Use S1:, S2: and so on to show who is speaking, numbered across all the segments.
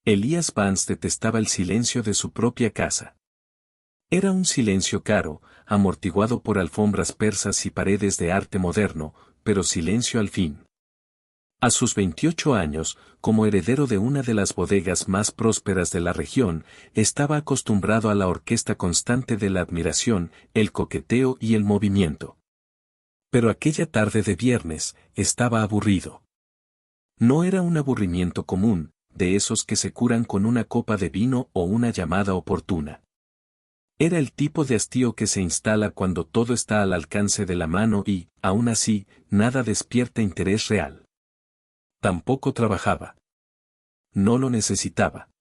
S1: Elías Vance detestaba el silencio de su propia casa. Era un silencio caro, amortiguado por alfombras persas y paredes de arte moderno, pero silencio al fin. A sus 28 años, como heredero de una de las bodegas más prósperas de la región, estaba acostumbrado a la orquesta constante de la admiración, el coqueteo y el movimiento. Pero aquella tarde de viernes, estaba aburrido. No era un aburrimiento común, de esos que se curan con una copa de vino o una llamada oportuna. Era el tipo de hastío que se instala cuando todo está al alcance de la mano y, aún así, nada despierta interés real. Tampoco trabajaba. No lo necesitaba.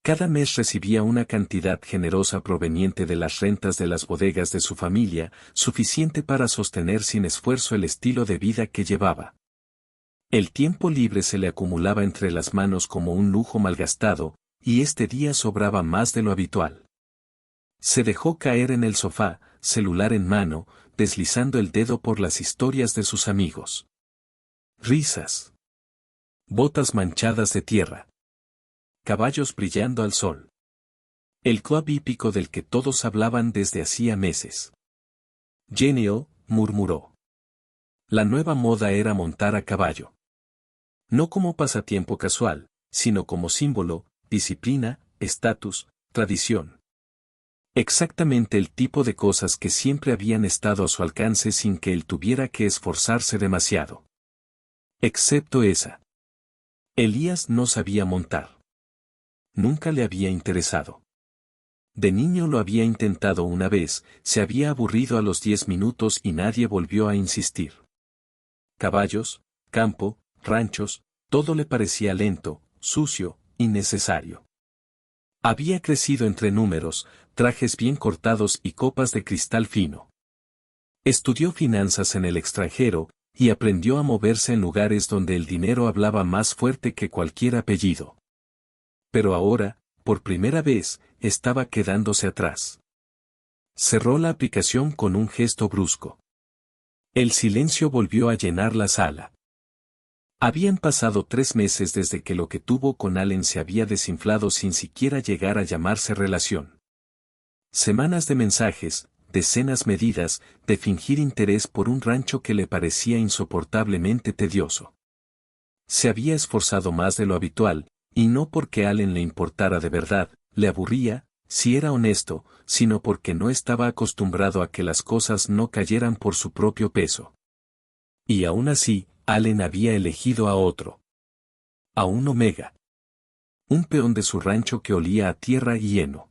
S1: Cada mes recibía una cantidad generosa proveniente de las rentas de las bodegas de su familia, suficiente para sostener sin esfuerzo el estilo de vida que llevaba. El tiempo libre se le acumulaba entre las manos como un lujo malgastado, y este día sobraba más de lo habitual. Se dejó caer en el sofá, celular en mano, deslizando el dedo por las historias de sus amigos. Risas. Botas manchadas de tierra. Caballos brillando al sol. El club hípico del que todos hablaban desde hacía meses. Genial, murmuró. La nueva moda era montar a caballo. No como pasatiempo casual, sino como símbolo, disciplina, estatus, tradición. Exactamente el tipo de cosas que siempre habían estado a su alcance sin que él tuviera que esforzarse demasiado. Excepto esa. Elías no sabía montar. Nunca le había interesado. De niño lo había intentado una vez, se había aburrido a los 10 minutos y nadie volvió a insistir. Caballos, campo, ranchos, todo le parecía lento, sucio, innecesario. Había crecido entre números, trajes bien cortados y copas de cristal fino. Estudió finanzas en el extranjero, y aprendió a moverse en lugares donde el dinero hablaba más fuerte que cualquier apellido. Pero ahora, por primera vez, estaba quedándose atrás. Cerró la aplicación con un gesto brusco. El silencio volvió a llenar la sala. Habían pasado 3 meses desde que lo que tuvo con Allen se había desinflado sin siquiera llegar a llamarse relación. Semanas de mensajes, decenas medidas, de fingir interés por un rancho que le parecía insoportablemente tedioso. Se había esforzado más de lo habitual, y no porque Allen le importara de verdad, le aburría, si era honesto, sino porque no estaba acostumbrado a que las cosas no cayeran por su propio peso. Y aún así, Allen había elegido a otro. A un Omega. Un peón de su rancho que olía a tierra y heno.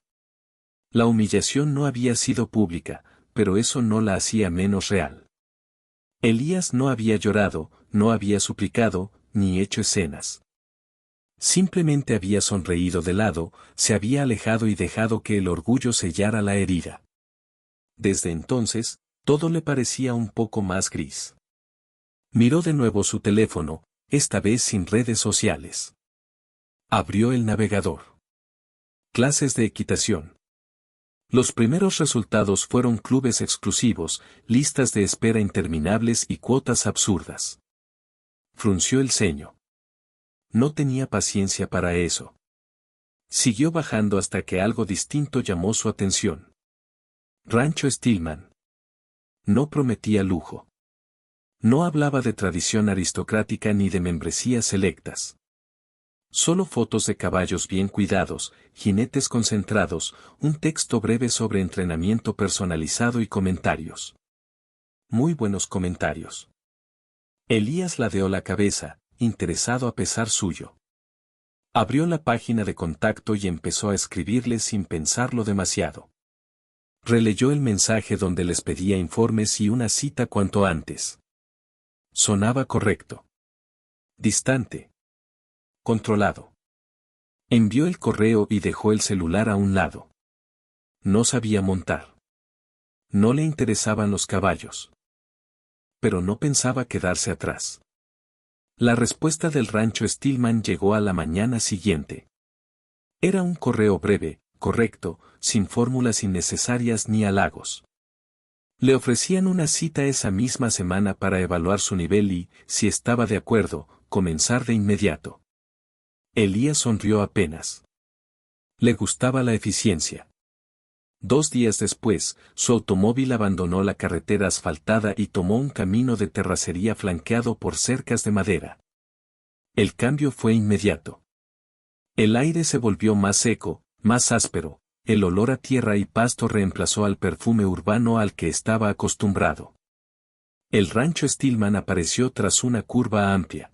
S1: La humillación no había sido pública, pero eso no la hacía menos real. Elías no había llorado, no había suplicado, ni hecho escenas. Simplemente había sonreído de lado, se había alejado y dejado que el orgullo sellara la herida. Desde entonces, todo le parecía un poco más gris. Miró de nuevo su teléfono, esta vez sin redes sociales. Abrió el navegador. Clases de equitación. Los primeros resultados fueron clubes exclusivos, listas de espera interminables y cuotas absurdas. Frunció el ceño. No tenía paciencia para eso. Siguió bajando hasta que algo distinto llamó su atención. Rancho Stillman. No prometía lujo. No hablaba de tradición aristocrática ni de membresías selectas. Solo fotos de caballos bien cuidados, jinetes concentrados, un texto breve sobre entrenamiento personalizado y comentarios. Muy buenos comentarios. Elías ladeó la cabeza, interesado a pesar suyo. Abrió la página de contacto y empezó a escribirles sin pensarlo demasiado. Releyó el mensaje donde les pedía informes y una cita cuanto antes. Sonaba correcto. Distante. Controlado. Envió el correo y dejó el celular a un lado. No sabía montar. No le interesaban los caballos. Pero no pensaba quedarse atrás. La respuesta del rancho Stillman llegó a la mañana siguiente. Era un correo breve, correcto, sin fórmulas innecesarias ni halagos. Le ofrecían una cita esa misma semana para evaluar su nivel y, si estaba de acuerdo, comenzar de inmediato. Elías sonrió apenas. Le gustaba la eficiencia. 2 días después, su automóvil abandonó la carretera asfaltada y tomó un camino de terracería flanqueado por cercas de madera. El cambio fue inmediato. El aire se volvió más seco, más áspero, el olor a tierra y pasto reemplazó al perfume urbano al que estaba acostumbrado. El rancho Stillman apareció tras una curva amplia.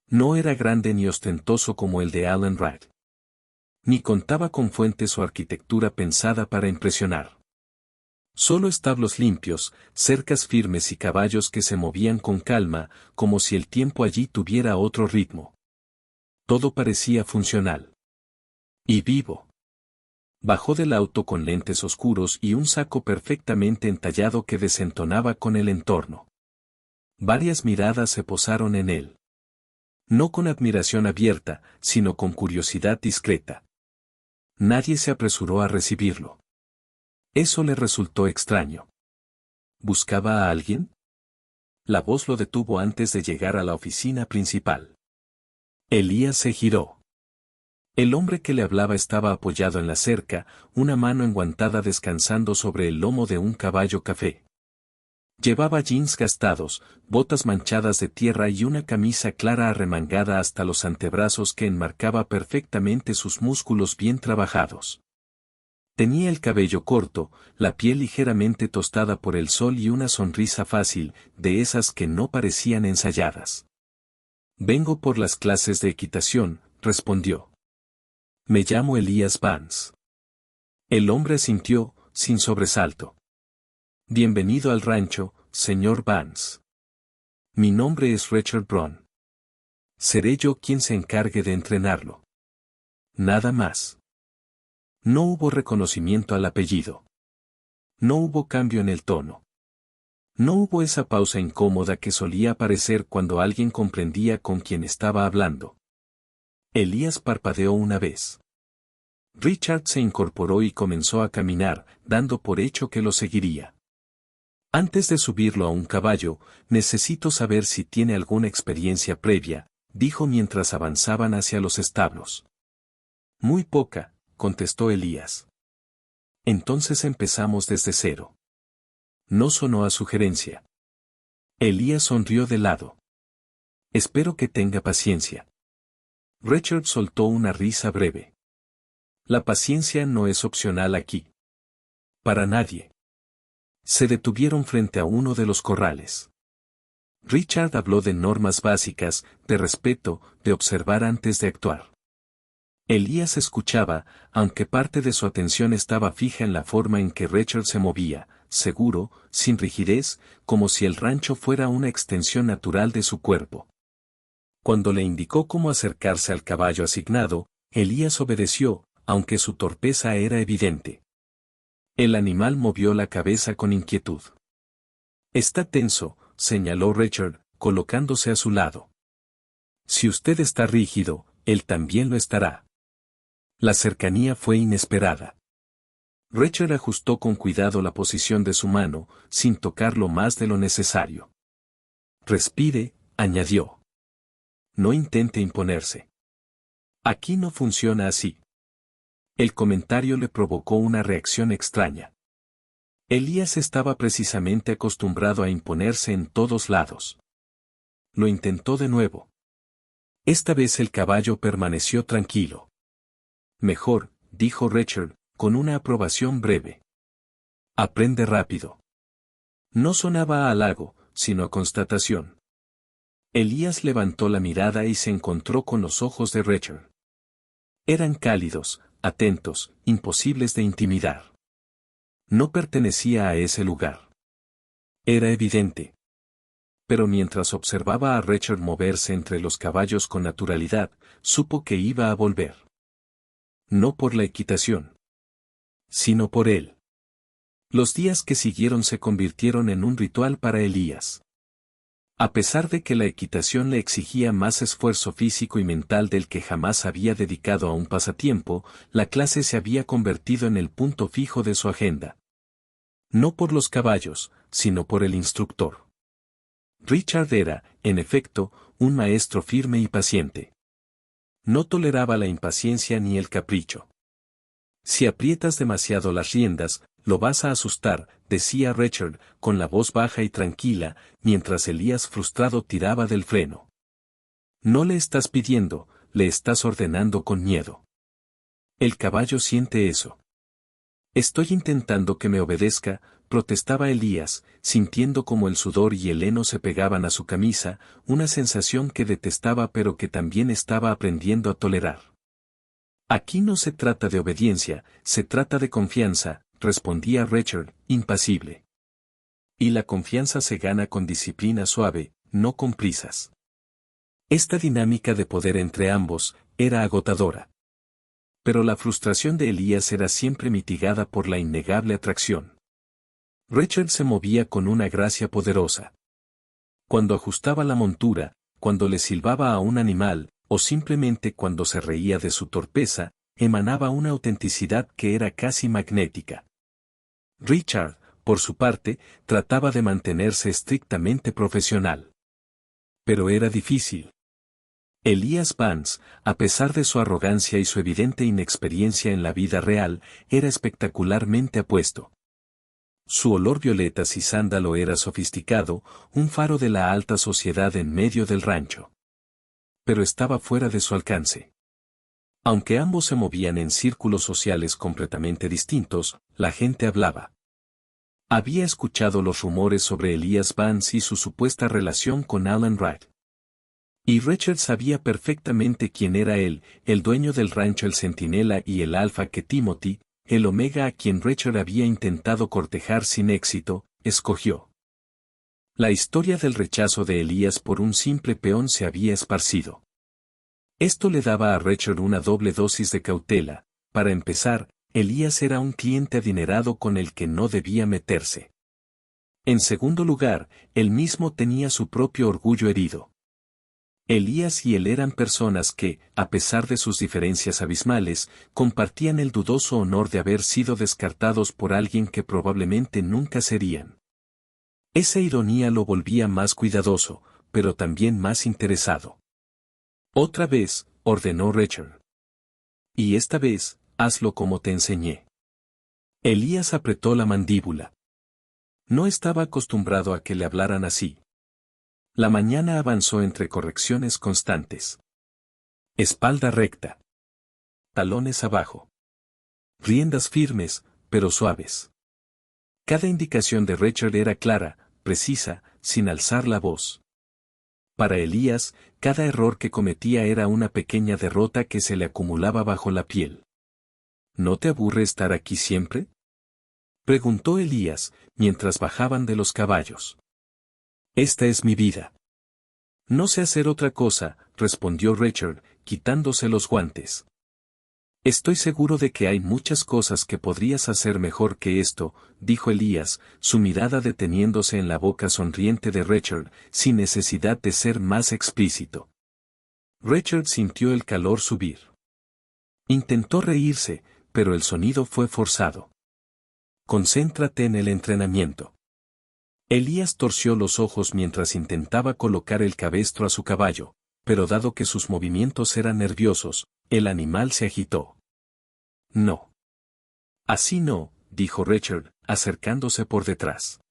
S1: No era grande ni ostentoso como el de Allen Wright. Ni contaba con fuentes o arquitectura pensada para impresionar. Solo establos limpios, cercas firmes y caballos que se movían con calma, como si el tiempo allí tuviera otro ritmo. Todo parecía funcional. Y vivo. Bajó del auto con lentes oscuros y un saco perfectamente entallado que desentonaba con el entorno. Varias miradas se posaron en él. No con admiración abierta, sino con curiosidad discreta. Nadie se apresuró a recibirlo. Eso le resultó extraño. ¿Buscaba a alguien? La voz lo detuvo antes de llegar a la oficina principal. Elías se giró. El hombre que le hablaba estaba apoyado en la cerca, una mano enguantada descansando sobre el lomo de un caballo café. Llevaba jeans gastados, botas manchadas de tierra y una camisa clara arremangada hasta los antebrazos que enmarcaba perfectamente sus músculos bien trabajados. Tenía el cabello corto, la piel ligeramente tostada por el sol y una sonrisa fácil, de esas que no parecían ensayadas. «Vengo por las clases de equitación», respondió. «Me llamo Elías Vance». El hombre asintió, sin sobresalto. «Bienvenido al rancho, señor Vance. Mi nombre es Richard Brown. Seré yo quien se encargue de entrenarlo». Nada más. No hubo reconocimiento al apellido. No hubo cambio en el tono. No hubo esa pausa incómoda que solía aparecer cuando alguien comprendía con quién estaba hablando. Elías parpadeó una vez. Richard se incorporó y comenzó a caminar, dando por hecho que lo seguiría. «Antes de subirlo a un caballo, necesito saber si tiene alguna experiencia previa», dijo mientras avanzaban hacia los establos. «Muy poca», contestó Elías. «Entonces empezamos desde cero». No sonó a sugerencia. Elías sonrió de lado. «Espero que tenga paciencia». Richard soltó una risa breve. «La paciencia no es opcional aquí. Para nadie». Se detuvieron frente a uno de los corrales. Richard habló de normas básicas, de respeto, de observar antes de actuar. Elías escuchaba, aunque parte de su atención estaba fija en la forma en que Richard se movía, seguro, sin rigidez, como si el rancho fuera una extensión natural de su cuerpo. Cuando le indicó cómo acercarse al caballo asignado, Elías obedeció, aunque su torpeza era evidente. El animal movió la cabeza con inquietud. «Está tenso», señaló Richard, colocándose a su lado. «Si usted está rígido, él también lo estará». La cercanía fue inesperada. Richard ajustó con cuidado la posición de su mano, sin tocarlo más de lo necesario. «Respire», añadió. «No intente imponerse. Aquí no funciona así». El comentario le provocó una reacción extraña. Elías estaba precisamente acostumbrado a imponerse en todos lados. Lo intentó de nuevo. Esta vez el caballo permaneció tranquilo. «Mejor», dijo Richard, con una aprobación breve. «Aprende rápido». No sonaba a halago, sino a constatación. Elías levantó la mirada y se encontró con los ojos de Richard. Eran cálidos, atentos, imposibles de intimidar. No pertenecía a ese lugar. Era evidente. Pero mientras observaba a Richard moverse entre los caballos con naturalidad, supo que iba a volver. No por la equitación, sino por él. Los días que siguieron se convirtieron en un ritual para Elías. A pesar de que la equitación le exigía más esfuerzo físico y mental del que jamás había dedicado a un pasatiempo, la clase se había convertido en el punto fijo de su agenda. No por los caballos, sino por el instructor. Richard era, en efecto, un maestro firme y paciente. No toleraba la impaciencia ni el capricho. Si aprietas demasiado las riendas, lo vas a asustar, decía Richard, con la voz baja y tranquila, mientras Elías frustrado tiraba del freno. No le estás pidiendo, le estás ordenando con miedo. El caballo siente eso. Estoy intentando que me obedezca, protestaba Elías, sintiendo como el sudor y el heno se pegaban a su camisa, una sensación que detestaba pero que también estaba aprendiendo a tolerar. Aquí no se trata de obediencia, se trata de confianza, respondía Richard, impasible. Y la confianza se gana con disciplina suave, no con prisas. Esta dinámica de poder entre ambos era agotadora. Pero la frustración de Elías era siempre mitigada por la innegable atracción. Richard se movía con una gracia poderosa. Cuando ajustaba la montura, cuando le silbaba a un animal, o simplemente cuando se reía de su torpeza, emanaba una autenticidad que era casi magnética. Richard, por su parte, trataba de mantenerse estrictamente profesional. Pero era difícil. Elías Vance, a pesar de su arrogancia y su evidente inexperiencia en la vida real, era espectacularmente apuesto. Su olor violetas y sándalo era sofisticado, un faro de la alta sociedad en medio del rancho. Pero estaba fuera de su alcance. Aunque ambos se movían en círculos sociales completamente distintos, la gente hablaba. Había escuchado los rumores sobre Elías Vance y su supuesta relación con Alan Wright. Y Richard sabía perfectamente quién era él, el dueño del rancho El Centinela y el Alfa que Timothy, el Omega a quien Richard había intentado cortejar sin éxito, escogió. La historia del rechazo de Elías por un simple peón se había esparcido. Esto le daba a Richard una doble dosis de cautela. Para empezar, Elías era un cliente adinerado con el que no debía meterse. En segundo lugar, él mismo tenía su propio orgullo herido. Elías y él eran personas que, a pesar de sus diferencias abismales, compartían el dudoso honor de haber sido descartados por alguien que probablemente nunca serían. Esa ironía lo volvía más cuidadoso, pero también más interesado. Otra vez, ordenó Richard. Y esta vez, hazlo como te enseñé. Elías apretó la mandíbula. No estaba acostumbrado a que le hablaran así. La mañana avanzó entre correcciones constantes. Espalda recta. Talones abajo. Riendas firmes, pero suaves. Cada indicación de Richard era clara, precisa, sin alzar la voz. Para Elías, cada error que cometía era una pequeña derrota que se le acumulaba bajo la piel. ¿No te aburre estar aquí siempre?, preguntó Elías, mientras bajaban de los caballos. Esta es mi vida. No sé hacer otra cosa, respondió Richard, quitándose los guantes. Estoy seguro de que hay muchas cosas que podrías hacer mejor que esto, dijo Elías, su mirada deteniéndose en la boca sonriente de Richard, sin necesidad de ser más explícito. Richard sintió el calor subir. Intentó reírse, pero el sonido fue forzado. Concéntrate en el entrenamiento. Elías torció los ojos mientras intentaba colocar el cabestro a su caballo, pero dado que sus movimientos eran nerviosos, el animal se agitó. No. Así no, dijo Richard, acercándose por detrás.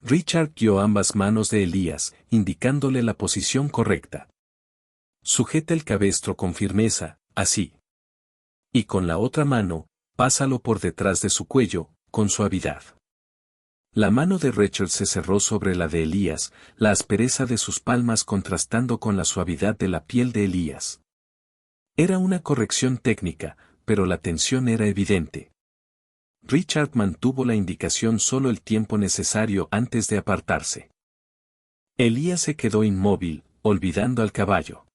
S1: Richard guió ambas manos de Elías, indicándole la posición correcta. Sujeta el cabestro con firmeza, así. Y con la otra mano, pásalo por detrás de su cuello, con suavidad. La mano de Richard se cerró sobre la de Elías, la aspereza de sus palmas contrastando con la suavidad de la piel de Elías. Era una corrección técnica, pero la tensión era evidente. Richard mantuvo la indicación solo el tiempo necesario antes de apartarse. Elías se quedó inmóvil, olvidando al caballo.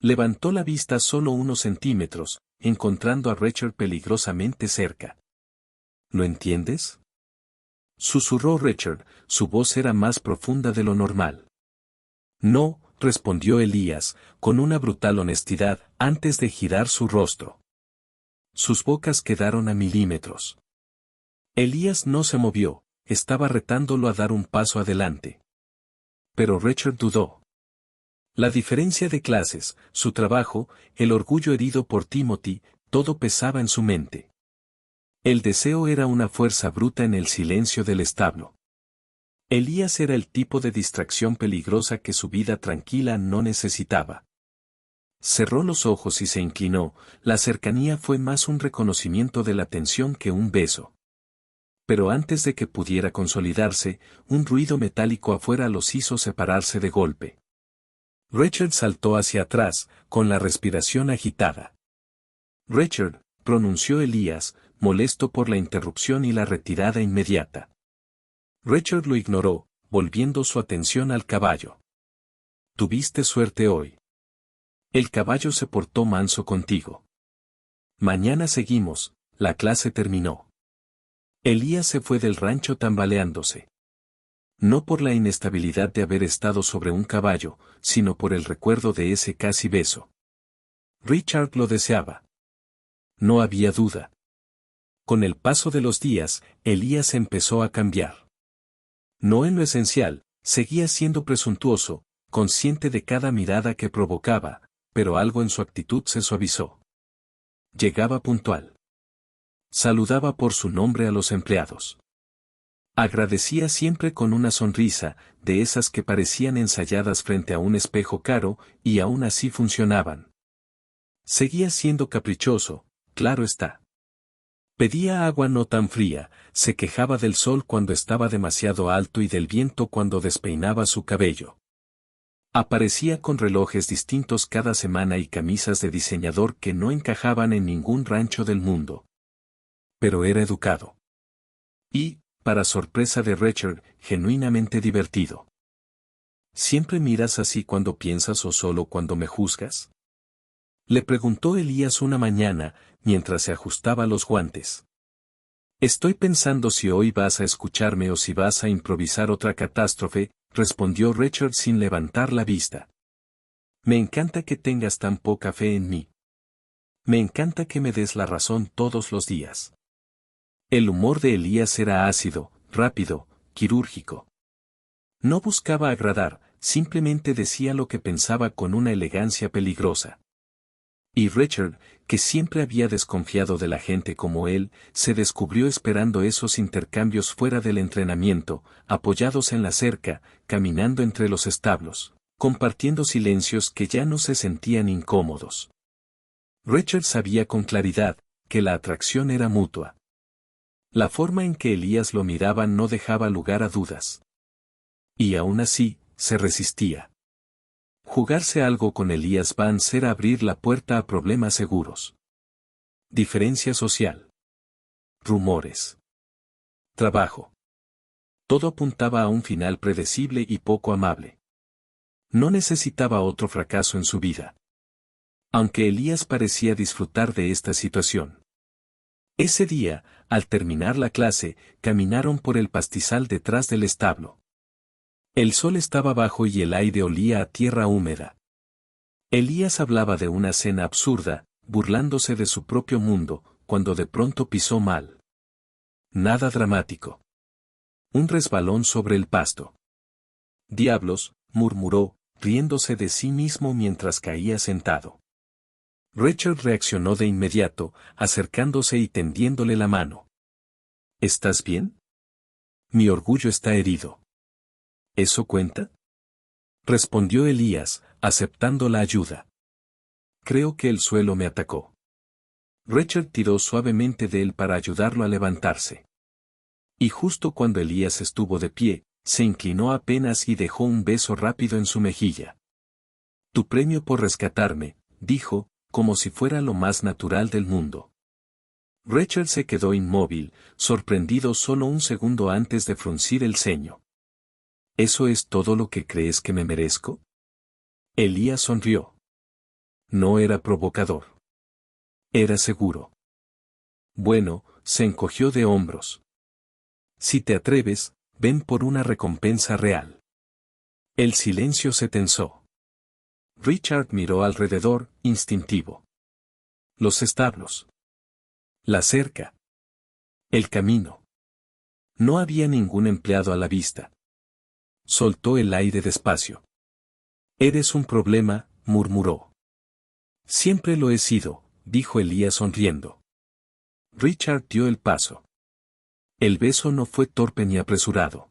S1: Levantó la vista solo unos centímetros, encontrando a Richard peligrosamente cerca. ¿Lo entiendes?, susurró Richard, su voz era más profunda de lo normal. No, respondió Elías, con una brutal honestidad, antes de girar su rostro. Sus bocas quedaron a milímetros. Elías no se movió, estaba retándolo a dar un paso adelante. Pero Richard dudó. La diferencia de clases, su trabajo, el orgullo herido por Timothy, todo pesaba en su mente. El deseo era una fuerza bruta en el silencio del establo. Elías era el tipo de distracción peligrosa que su vida tranquila no necesitaba. Cerró los ojos y se inclinó, la cercanía fue más un reconocimiento de la tensión que un beso. Pero antes de que pudiera consolidarse, un ruido metálico afuera los hizo separarse de golpe. Richard saltó hacia atrás, con la respiración agitada. Richard, pronunció Elías, molesto por la interrupción y la retirada inmediata. Richard lo ignoró, volviendo su atención al caballo. Tuviste suerte hoy. El caballo se portó manso contigo. Mañana seguimos, la clase terminó. Elías se fue del rancho tambaleándose. No por la inestabilidad de haber estado sobre un caballo, sino por el recuerdo de ese casi beso. Richard lo deseaba. No había duda. Con el paso de los días, Elías empezó a cambiar. No en lo esencial, seguía siendo presuntuoso, consciente de cada mirada que provocaba, pero algo en su actitud se suavizó. Llegaba puntual. Saludaba por su nombre a los empleados. Agradecía siempre con una sonrisa, de esas que parecían ensayadas frente a un espejo caro, y aún así funcionaban. Seguía siendo caprichoso, claro está. Pedía agua no tan fría, se quejaba del sol cuando estaba demasiado alto y del viento cuando despeinaba su cabello. Aparecía con relojes distintos cada semana y camisas de diseñador que no encajaban en ningún rancho del mundo. Pero era educado. Y, para sorpresa de Richard, genuinamente divertido. ¿Siempre miras así cuando piensas o solo cuando me juzgas? Le preguntó Elías una mañana, mientras se ajustaba los guantes. Estoy pensando si hoy vas a escucharme o si vas a improvisar otra catástrofe, respondió Richard sin levantar la vista. Me encanta que tengas tan poca fe en mí. Me encanta que me des la razón todos los días. El humor de Elías era ácido, rápido, quirúrgico. No buscaba agradar, simplemente decía lo que pensaba con una elegancia peligrosa. Y Richard, que siempre había desconfiado de la gente como él, se descubrió esperando esos intercambios fuera del entrenamiento, apoyados en la cerca, caminando entre los establos, compartiendo silencios que ya no se sentían incómodos. Richard sabía con claridad que la atracción era mutua. La forma en que Elías lo miraba no dejaba lugar a dudas. Y aún así, se resistía. Jugarse algo con Elías Vance era abrir la puerta a problemas seguros. Diferencia social. Rumores. Trabajo. Todo apuntaba a un final predecible y poco amable. No necesitaba otro fracaso en su vida. Aunque Elías parecía disfrutar de esta situación. Ese día, al terminar la clase, caminaron por el pastizal detrás del establo. El sol estaba bajo y el aire olía a tierra húmeda. Elías hablaba de una cena absurda, burlándose de su propio mundo, cuando de pronto pisó mal. Nada dramático. Un resbalón sobre el pasto. Diablos, murmuró, riéndose de sí mismo mientras caía sentado. Richard reaccionó de inmediato, acercándose y tendiéndole la mano. ¿Estás bien? Mi orgullo está herido. ¿Eso cuenta? Respondió Elías, aceptando la ayuda. Creo que el suelo me atacó. Richard tiró suavemente de él para ayudarlo a levantarse. Y justo cuando Elías estuvo de pie, se inclinó apenas y dejó un beso rápido en su mejilla. Tu premio por rescatarme, dijo, como si fuera lo más natural del mundo. Richard se quedó inmóvil, sorprendido solo un segundo antes de fruncir el ceño. ¿Eso es todo lo que crees que me merezco? Elías sonrió. No era provocador. Era seguro. Bueno, se encogió de hombros. Si te atreves, ven por una recompensa real. El silencio se tensó. Richard miró alrededor, instintivo. Los establos. La cerca. El camino. No había ningún empleado a la vista. Soltó el aire despacio. Eres un problema, murmuró. Siempre lo he sido, dijo Elías sonriendo. Richard dio el paso. El beso no fue torpe ni apresurado.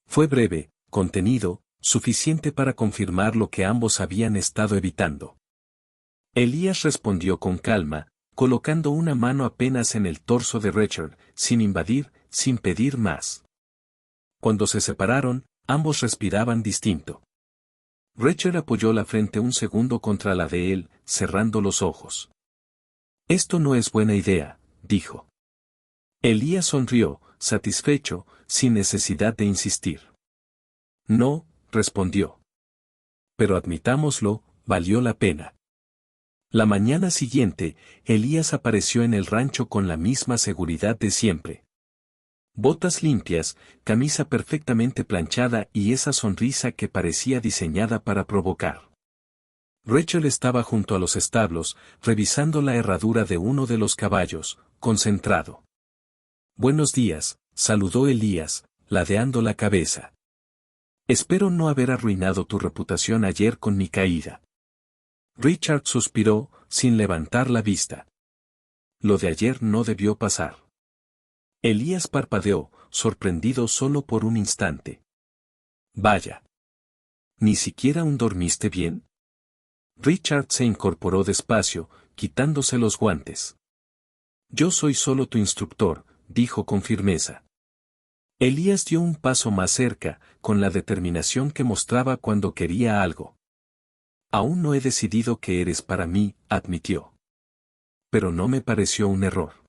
S1: Fue breve, contenido, suficiente para confirmar lo que ambos habían estado evitando. Elías respondió con calma, colocando una mano apenas en el torso de Richard, sin invadir, sin pedir más. Cuando se separaron, ambos respiraban distinto. Richard apoyó la frente un segundo contra la de él, cerrando los ojos. Esto no es buena idea, dijo. Elías sonrió, satisfecho, sin necesidad de insistir. No, respondió. Pero admitámoslo, valió la pena. La mañana siguiente, Elías apareció en el rancho con la misma seguridad de siempre. Botas limpias, camisa perfectamente planchada y esa sonrisa que parecía diseñada para provocar. Rachel estaba junto a los establos, revisando la herradura de uno de los caballos, concentrado. Buenos días, saludó Elías, ladeando la cabeza. Espero no haber arruinado tu reputación ayer con mi caída. Richard suspiró, sin levantar la vista. Lo de ayer no debió pasar. Elías parpadeó, sorprendido solo por un instante. Vaya. ¿Ni siquiera aún dormiste bien? Richard se incorporó despacio, quitándose los guantes. Yo soy solo tu instructor, dijo con firmeza. Elías dio un paso más cerca, con la determinación que mostraba cuando quería algo. Aún no he decidido qué eres para mí, admitió. Pero no me pareció un error.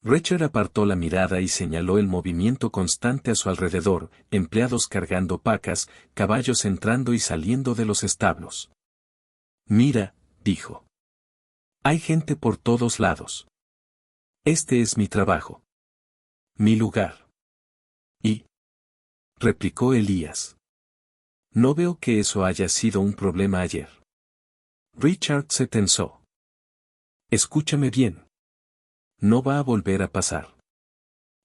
S1: Richard apartó la mirada y señaló el movimiento constante a su alrededor, empleados cargando pacas, caballos entrando y saliendo de los establos. Mira, dijo. Hay gente por todos lados. Este es mi trabajo. Mi lugar. ¿Y? Replicó Elías. No veo que eso haya sido un problema ayer. Richard se tensó. Escúchame bien. No va a volver a pasar.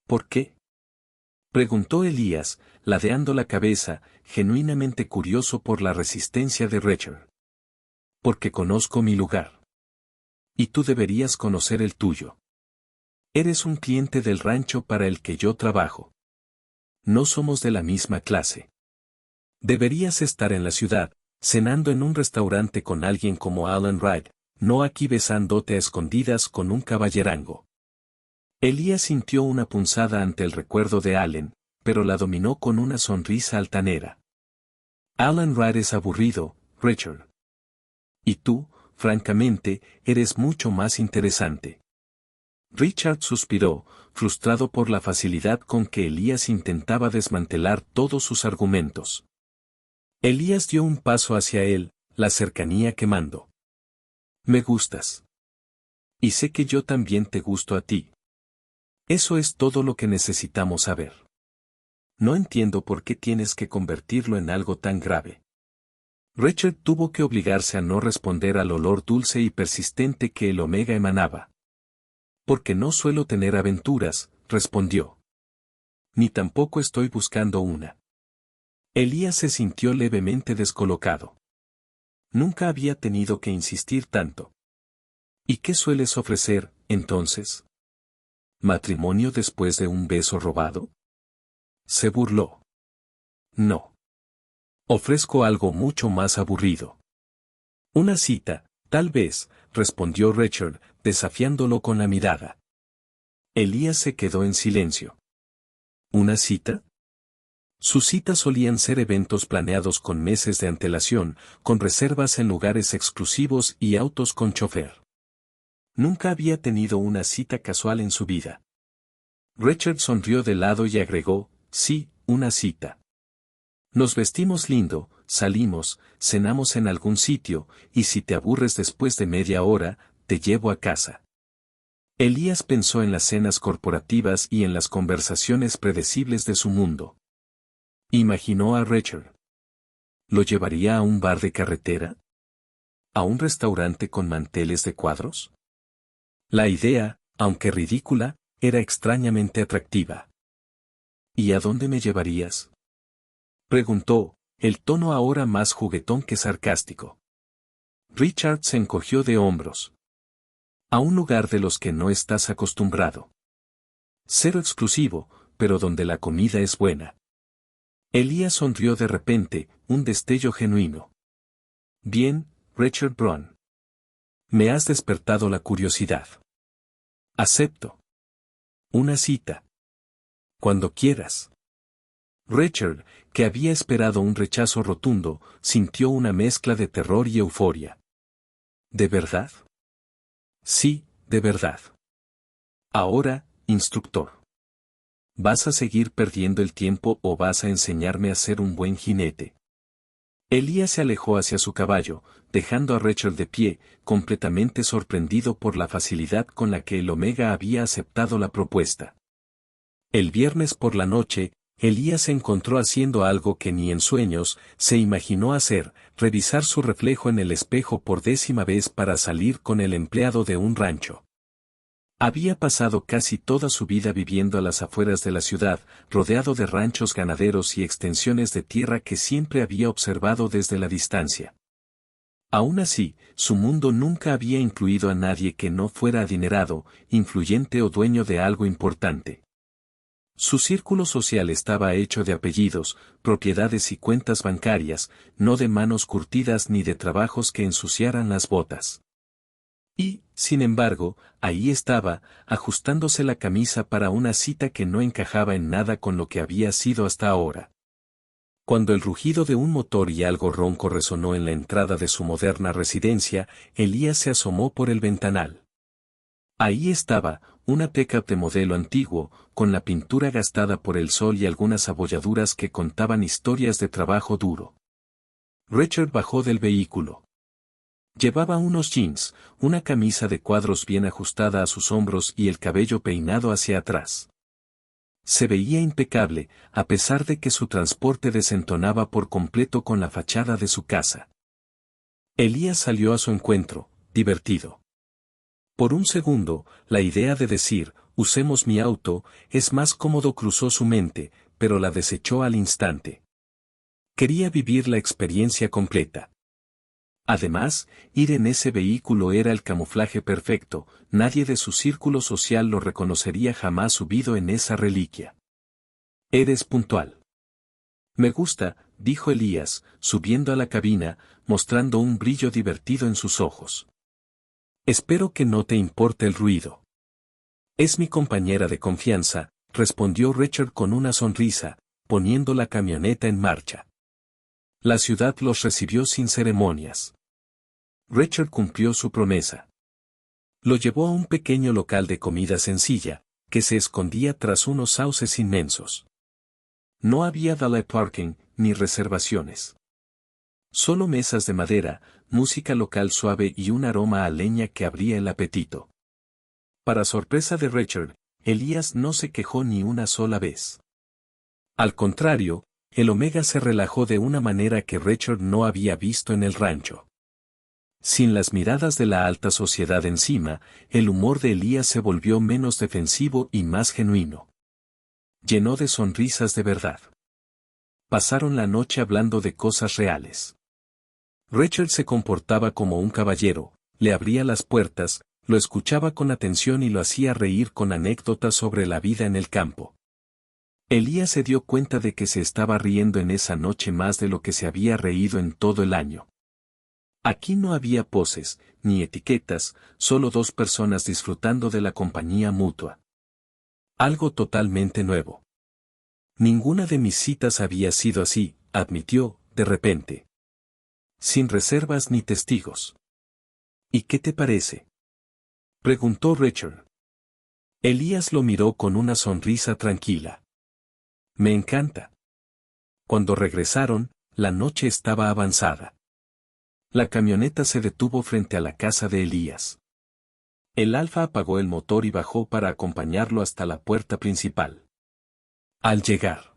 S1: ¿Por qué? Preguntó Elías, ladeando la cabeza, genuinamente curioso por la resistencia de Richard. Porque conozco mi lugar. Y tú deberías conocer el tuyo. Eres un cliente del rancho para el que yo trabajo. No somos de la misma clase. Deberías estar en la ciudad, cenando en un restaurante con alguien como Alan Wright, no aquí besándote a escondidas con un caballerango. Elías sintió una punzada ante el recuerdo de Allen, pero la dominó con una sonrisa altanera. Alan Wright es aburrido, Richard. Y tú, francamente, eres mucho más interesante. Richard suspiró, frustrado por la facilidad con que Elías intentaba desmantelar todos sus argumentos. Elías dio un paso hacia él, la cercanía quemando. Me gustas. Y sé que yo también te gusto a ti. Eso es todo lo que necesitamos saber. No entiendo por qué tienes que convertirlo en algo tan grave. Richard tuvo que obligarse a no responder al olor dulce y persistente que el omega emanaba. Porque no suelo tener aventuras, respondió. Ni tampoco estoy buscando una. Elías se sintió levemente descolocado. Nunca había tenido que insistir tanto. ¿Y qué sueles ofrecer, entonces? ¿Matrimonio después de un beso robado? Se burló. No. Ofrezco algo mucho más aburrido. Una cita, tal vez, respondió Richard, desafiándolo con la mirada. Elías se quedó en silencio. ¿Una cita? Sus citas solían ser eventos planeados con meses de antelación, con reservas en lugares exclusivos y autos con chofer. Nunca había tenido una cita casual en su vida. Richard sonrió de lado y agregó, sí, una cita. Nos vestimos lindo, salimos, cenamos en algún sitio, y si te aburres después de media hora, te llevo a casa. Elías pensó en las cenas corporativas y en las conversaciones predecibles de su mundo. Imaginó a Richard. ¿Lo llevaría a un bar de carretera? ¿A un restaurante con manteles de cuadros? La idea, aunque ridícula, era extrañamente atractiva. ¿Y a dónde me llevarías? Preguntó, el tono ahora más juguetón que sarcástico. Richard se encogió de hombros. A un lugar de los que no estás acostumbrado. Cero exclusivo, pero donde la comida es buena. Elías sonrió de repente, un destello genuino. Bien, Richard Brown. Me has despertado la curiosidad. Acepto. Una cita. Cuando quieras. Richard, que había esperado un rechazo rotundo, sintió una mezcla de terror y euforia. ¿De verdad? Sí, de verdad. Ahora, instructor. ¿Vas a seguir perdiendo el tiempo o vas a enseñarme a ser un buen jinete? Elías se alejó hacia su caballo, dejando a Richard de pie, completamente sorprendido por la facilidad con la que el Omega había aceptado la propuesta. El viernes por la noche, Elías se encontró haciendo algo que ni en sueños se imaginó hacer, revisar su reflejo en el espejo por 10ª vez para salir con el empleado de un rancho. Había pasado casi toda su vida viviendo a las afueras de la ciudad, rodeado de ranchos ganaderos y extensiones de tierra que siempre había observado desde la distancia. Aún así, su mundo nunca había incluido a nadie que no fuera adinerado, influyente o dueño de algo importante. Su círculo social estaba hecho de apellidos, propiedades y cuentas bancarias, no de manos curtidas ni de trabajos que ensuciaran las botas. Y, sin embargo, ahí estaba, ajustándose la camisa para una cita que no encajaba en nada con lo que había sido hasta ahora. Cuando el rugido de un motor y algo ronco resonó en la entrada de su moderna residencia, Elías se asomó por el ventanal. Ahí estaba, una pickup de modelo antiguo, con la pintura gastada por el sol y algunas abolladuras que contaban historias de trabajo duro. Richard bajó del vehículo. Llevaba unos jeans, una camisa de cuadros bien ajustada a sus hombros y el cabello peinado hacia atrás. Se veía impecable, a pesar de que su transporte desentonaba por completo con la fachada de su casa. Elías salió a su encuentro, divertido. Por un segundo, la idea de decir, usemos mi auto, es más cómodo cruzó su mente, pero la desechó al instante. Quería vivir la experiencia completa. Además, ir en ese vehículo era el camuflaje perfecto, nadie de su círculo social lo reconocería jamás subido en esa reliquia. Eres puntual. Me gusta, dijo Elías, subiendo a la cabina, mostrando un brillo divertido en sus ojos. Espero que no te importe el ruido. Es mi compañera de confianza, respondió Richard con una sonrisa, poniendo la camioneta en marcha. La ciudad los recibió sin ceremonias. Richard cumplió su promesa. Lo llevó a un pequeño local de comida sencilla, que se escondía tras unos sauces inmensos. No había valet parking, ni reservaciones. Solo mesas de madera, música local suave y un aroma a leña que abría el apetito. Para sorpresa de Richard, Elías no se quejó ni una sola vez. Al contrario, el Omega se relajó de una manera que Richard no había visto en el rancho. Sin las miradas de la alta sociedad encima, el humor de Elías se volvió menos defensivo y más genuino. Llenó de sonrisas de verdad. Pasaron la noche hablando de cosas reales. Richard se comportaba como un caballero, le abría las puertas, lo escuchaba con atención y lo hacía reír con anécdotas sobre la vida en el campo. Elías se dio cuenta de que se estaba riendo en esa noche más de lo que se había reído en todo el año. Aquí no había poses, ni etiquetas, solo dos personas disfrutando de la compañía mutua. Algo totalmente nuevo. Ninguna de mis citas había sido así, admitió, de repente. Sin reservas ni testigos. ¿Y qué te parece? Preguntó Richard. Elías lo miró con una sonrisa tranquila. Me encanta. Cuando regresaron, la noche estaba avanzada. La camioneta se detuvo frente a la casa de Elías. El Alfa apagó el motor y bajó para acompañarlo hasta la puerta principal. Al llegar,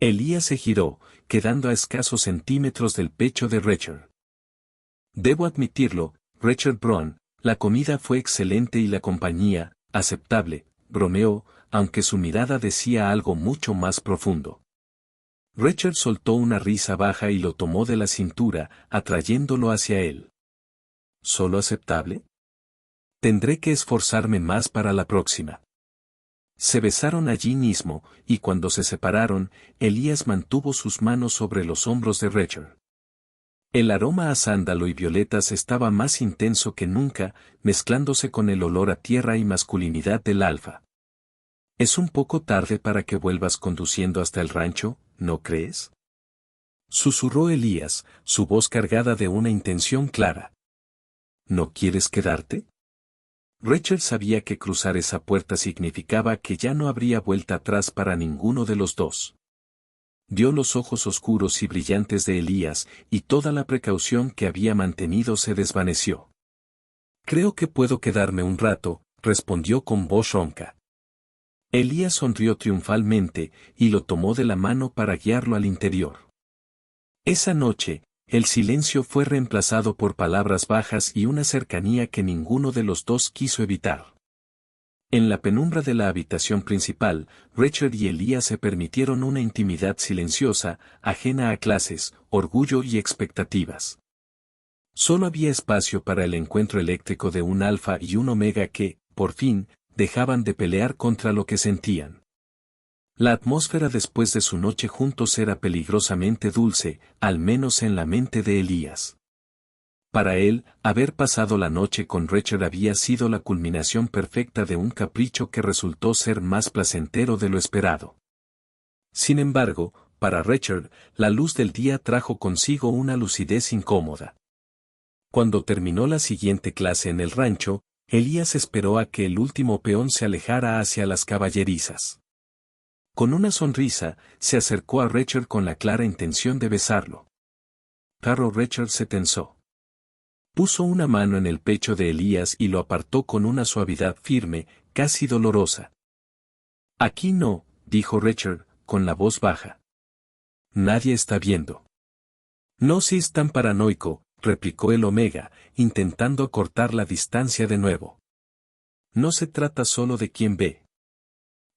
S1: Elías se giró, quedando a escasos centímetros del pecho de Richard. Debo admitirlo, Richard Brown, la comida fue excelente y la compañía, aceptable, bromeó, aunque su mirada decía algo mucho más profundo. Richard soltó una risa baja y lo tomó de la cintura, atrayéndolo hacia él. ¿Solo aceptable? Tendré que esforzarme más para la próxima. Se besaron allí mismo, y cuando se separaron, Elías mantuvo sus manos sobre los hombros de Richard. El aroma a sándalo y violetas estaba más intenso que nunca, mezclándose con el olor a tierra y masculinidad del alfa. Es un poco tarde para que vuelvas conduciendo hasta el rancho, ¿no crees? Susurró Elías, su voz cargada de una intención clara. ¿No quieres quedarte? Richard sabía que cruzar esa puerta significaba que ya no habría vuelta atrás para ninguno de los dos. Vio los ojos oscuros y brillantes de Elías, y toda la precaución que había mantenido se desvaneció. Creo que puedo quedarme un rato, respondió con voz ronca. Elías sonrió triunfalmente, y lo tomó de la mano para guiarlo al interior. Esa noche, el silencio fue reemplazado por palabras bajas y una cercanía que ninguno de los dos quiso evitar. En la penumbra de la habitación principal, Richard y Elías se permitieron una intimidad silenciosa, ajena a clases, orgullo y expectativas. Solo había espacio para el encuentro eléctrico de un alfa y un omega que, por fin, dejaban de pelear contra lo que sentían. La atmósfera después de su noche juntos era peligrosamente dulce, al menos en la mente de Elías. Para él, haber pasado la noche con Richard había sido la culminación perfecta de un capricho que resultó ser más placentero de lo esperado. Sin embargo, para Richard, la luz del día trajo consigo una lucidez incómoda. Cuando terminó la siguiente clase en el rancho, Elías esperó a que el último peón se alejara hacia las caballerizas. Con una sonrisa, se acercó a Richard con la clara intención de besarlo. Pero Richard se tensó. Puso una mano en el pecho de Elías y lo apartó con una suavidad firme, casi dolorosa. Aquí no, dijo Richard, con la voz baja. Nadie está viendo. No seas tan paranoico, replicó el Omega, intentando acortar la distancia de nuevo. No se trata solo de quién ve,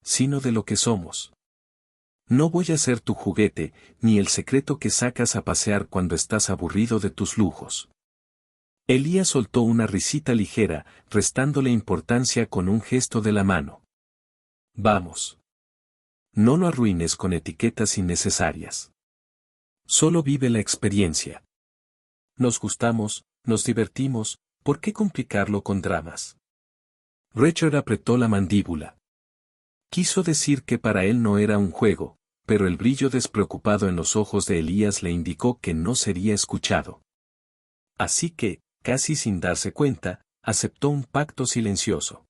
S1: sino de lo que somos. No voy a ser tu juguete, ni el secreto que sacas a pasear cuando estás aburrido de tus lujos. Elías soltó una risita ligera, restándole importancia con un gesto de la mano. Vamos. No lo arruines con etiquetas innecesarias. Solo vive la experiencia. Nos gustamos, nos divertimos, ¿por qué complicarlo con dramas? Richard apretó la mandíbula. Quiso decir que para él no era un juego, pero el brillo despreocupado en los ojos de Elías le indicó que no sería escuchado. Así que, casi sin darse cuenta, aceptó un pacto silencioso.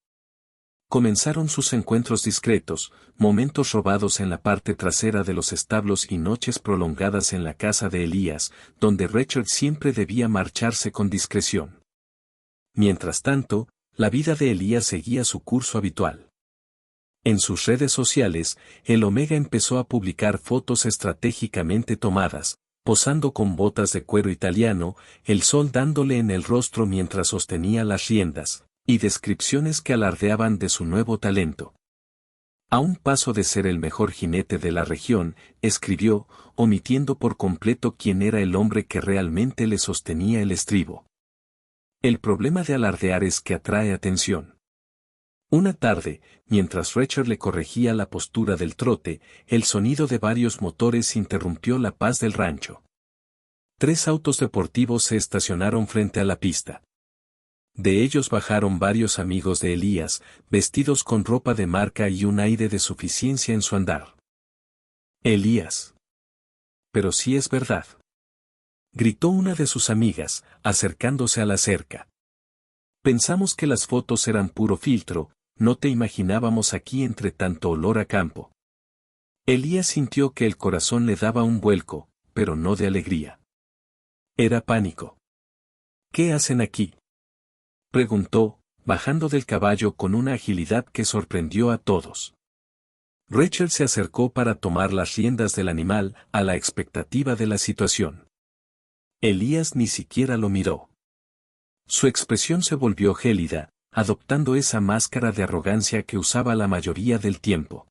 S1: Comenzaron sus encuentros discretos, momentos robados en la parte trasera de los establos y noches prolongadas en la casa de Elías, donde Richard siempre debía marcharse con discreción. Mientras tanto, la vida de Elías seguía su curso habitual. En sus redes sociales, el Omega empezó a publicar fotos estratégicamente tomadas, posando con botas de cuero italiano, el sol dándole en el rostro mientras sostenía las riendas, y descripciones que alardeaban de su nuevo talento. A un paso de ser el mejor jinete de la región, escribió, omitiendo por completo quién era el hombre que realmente le sostenía el estribo. El problema de alardear es que atrae atención. Una tarde, mientras Richard le corregía la postura del trote, el sonido de varios motores interrumpió la paz del rancho. 3 autos deportivos se estacionaron frente a la pista. De ellos bajaron varios amigos de Elías, vestidos con ropa de marca y un aire de suficiencia en su andar. Elías. Pero sí es verdad. Gritó una de sus amigas, acercándose a la cerca. Pensamos que las fotos eran puro filtro, no te imaginábamos aquí entre tanto olor a campo. Elías sintió que el corazón le daba un vuelco, pero no de alegría. Era pánico. ¿Qué hacen aquí?, preguntó, bajando del caballo con una agilidad que sorprendió a todos. Richard se acercó para tomar las riendas del animal, a la expectativa de la situación. Elías ni siquiera lo miró. Su expresión se volvió gélida, adoptando esa máscara de arrogancia que usaba la mayoría del tiempo.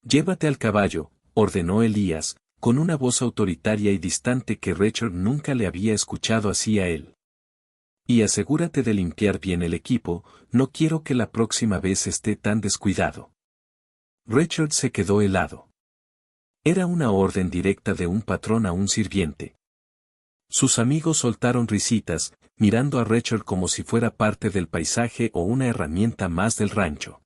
S1: Llévate al caballo, ordenó Elías, con una voz autoritaria y distante que Richard nunca le había escuchado así a él. Y asegúrate de limpiar bien el equipo, no quiero que la próxima vez esté tan descuidado. Richard se quedó helado. Era una orden directa de un patrón a un sirviente. Sus amigos soltaron risitas, mirando a Richard como si fuera parte del paisaje o una herramienta más del rancho.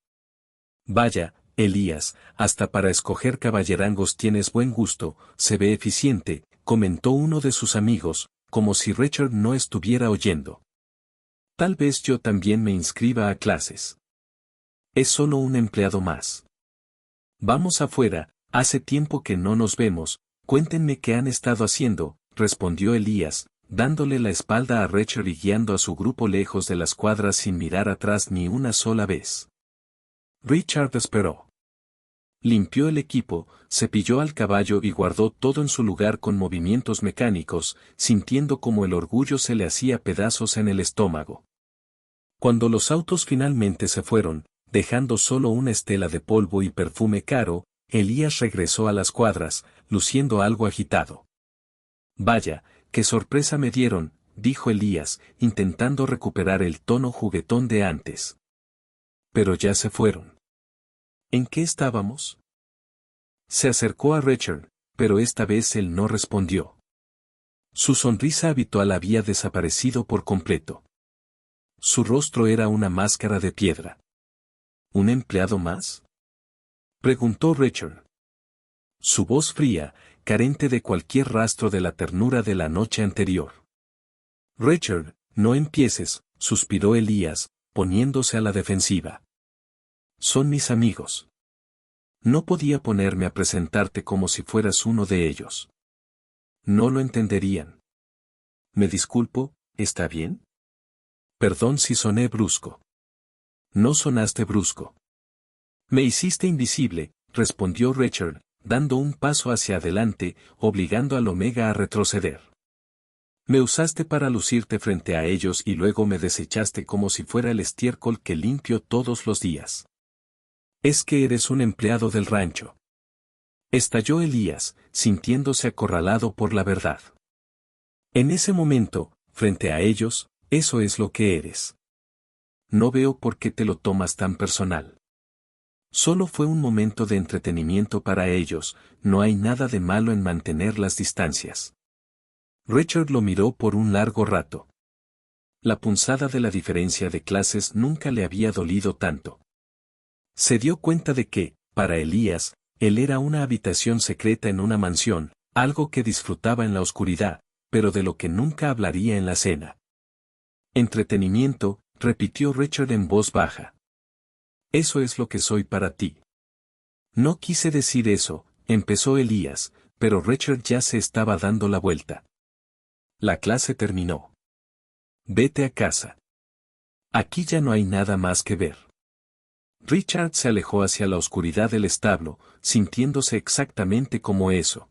S1: Vaya, Elías, hasta para escoger caballerangos tienes buen gusto, se ve eficiente, comentó uno de sus amigos, como si Richard no estuviera oyendo. Tal vez yo también me inscriba a clases. Es solo un empleado más. Vamos afuera, hace tiempo que no nos vemos, cuéntenme qué han estado haciendo, respondió Elías, dándole la espalda a Richard y guiando a su grupo lejos de las cuadras sin mirar atrás ni una sola vez. Richard esperó. Limpió el equipo, cepilló al caballo y guardó todo en su lugar con movimientos mecánicos, sintiendo como el orgullo se le hacía pedazos en el estómago. Cuando los autos finalmente se fueron, dejando solo una estela de polvo y perfume caro, Elías regresó a las cuadras, luciendo algo agitado. Vaya, qué sorpresa me dieron, dijo Elías, intentando recuperar el tono juguetón de antes. Pero ya se fueron. ¿En qué estábamos? Se acercó a Richard, pero esta vez él no respondió. Su sonrisa habitual había desaparecido por completo. Su rostro era una máscara de piedra. ¿Un empleado más? Preguntó Richard. Su voz fría, carente de cualquier rastro de la ternura de la noche anterior. Richard, no empieces, suspiró Elías, poniéndose a la defensiva. Son mis amigos. No podía ponerme a presentarte como si fueras uno de ellos. No lo entenderían. Me disculpo, ¿está bien? Perdón si soné brusco. No sonaste brusco. Me hiciste invisible, respondió Richard, dando un paso hacia adelante, obligando al Omega a retroceder. Me usaste para lucirte frente a ellos y luego me desechaste como si fuera el estiércol que limpio todos los días. Es que eres un empleado del rancho. Estalló Elías, sintiéndose acorralado por la verdad. En ese momento, frente a ellos, eso es lo que eres. No veo por qué te lo tomas tan personal. Solo fue un momento de entretenimiento para ellos, no hay nada de malo en mantener las distancias. Richard lo miró por un largo rato. La punzada de la diferencia de clases nunca le había dolido tanto. Se dio cuenta de que, para Elías, él era una habitación secreta en una mansión, algo que disfrutaba en la oscuridad, pero de lo que nunca hablaría en la cena. Entretenimiento, repitió Richard en voz baja. Eso es lo que soy para ti. No quise decir eso, empezó Elías, pero Richard ya se estaba dando la vuelta. La clase terminó. Vete a casa. Aquí ya no hay nada más que ver. Richard se alejó hacia la oscuridad del establo, sintiéndose exactamente como eso.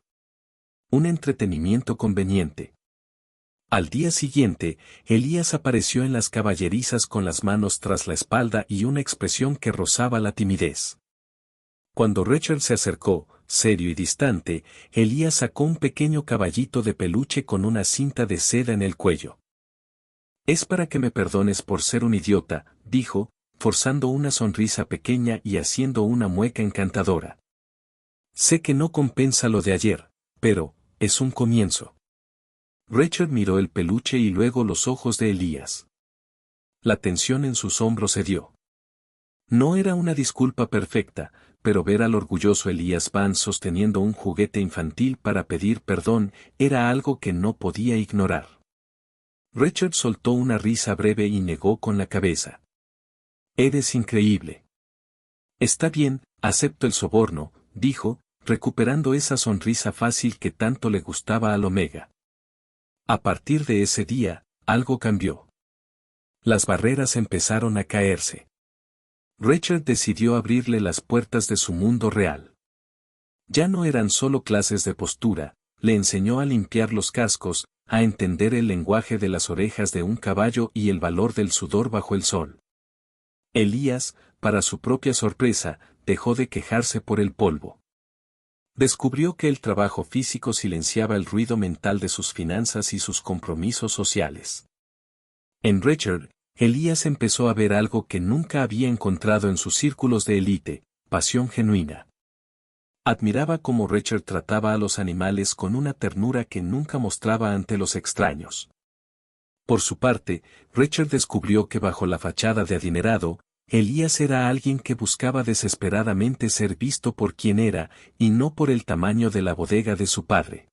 S1: Un entretenimiento conveniente. Al día siguiente, Elías apareció en las caballerizas con las manos tras la espalda y una expresión que rozaba la timidez. Cuando Richard se acercó, serio y distante, Elías sacó un pequeño caballito de peluche con una cinta de seda en el cuello. Es para que me perdones por ser un idiota, dijo, forzando una sonrisa pequeña y haciendo una mueca encantadora. Sé que no compensa lo de ayer, pero, es un comienzo. Richard miró el peluche y luego los ojos de Elías. La tensión en sus hombros cedió. No era una disculpa perfecta, pero ver al orgulloso Elías Vance sosteniendo un juguete infantil para pedir perdón era algo que no podía ignorar. Richard soltó una risa breve y negó con la cabeza. Eres increíble. Está bien, acepto el soborno, dijo, recuperando esa sonrisa fácil que tanto le gustaba al Omega. A partir de ese día, algo cambió. Las barreras empezaron a caerse. Richard decidió abrirle las puertas de su mundo real. Ya no eran solo clases de postura, le enseñó a limpiar los cascos, a entender el lenguaje de las orejas de un caballo y el valor del sudor bajo el sol. Elías, para su propia sorpresa, dejó de quejarse por el polvo. Descubrió que el trabajo físico silenciaba el ruido mental de sus finanzas y sus compromisos sociales. En Richard, Elías empezó a ver algo que nunca había encontrado en sus círculos de élite: pasión genuina. Admiraba cómo Richard trataba a los animales con una ternura que nunca mostraba ante los extraños. Por su parte, Richard descubrió que bajo la fachada de adinerado, Elías era alguien que buscaba desesperadamente ser visto por quien era, y no por el tamaño de la bodega de su padre.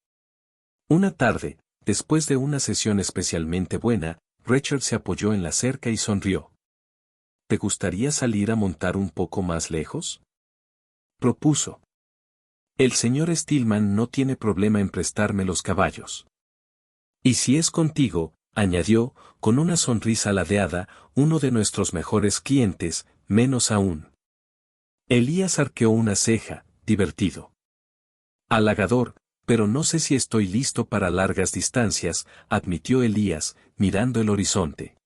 S1: Una tarde, después de una sesión especialmente buena, Richard se apoyó en la cerca y sonrió. ¿Te gustaría salir a montar un poco más lejos?, propuso. El señor Stillman no tiene problema en prestarme los caballos. Y si es contigo, añadió, con una sonrisa ladeada, uno de nuestros mejores clientes, menos aún. Elías arqueó una ceja, divertido. Halagador, pero no sé si estoy listo para largas distancias, admitió Elías, mirando el horizonte.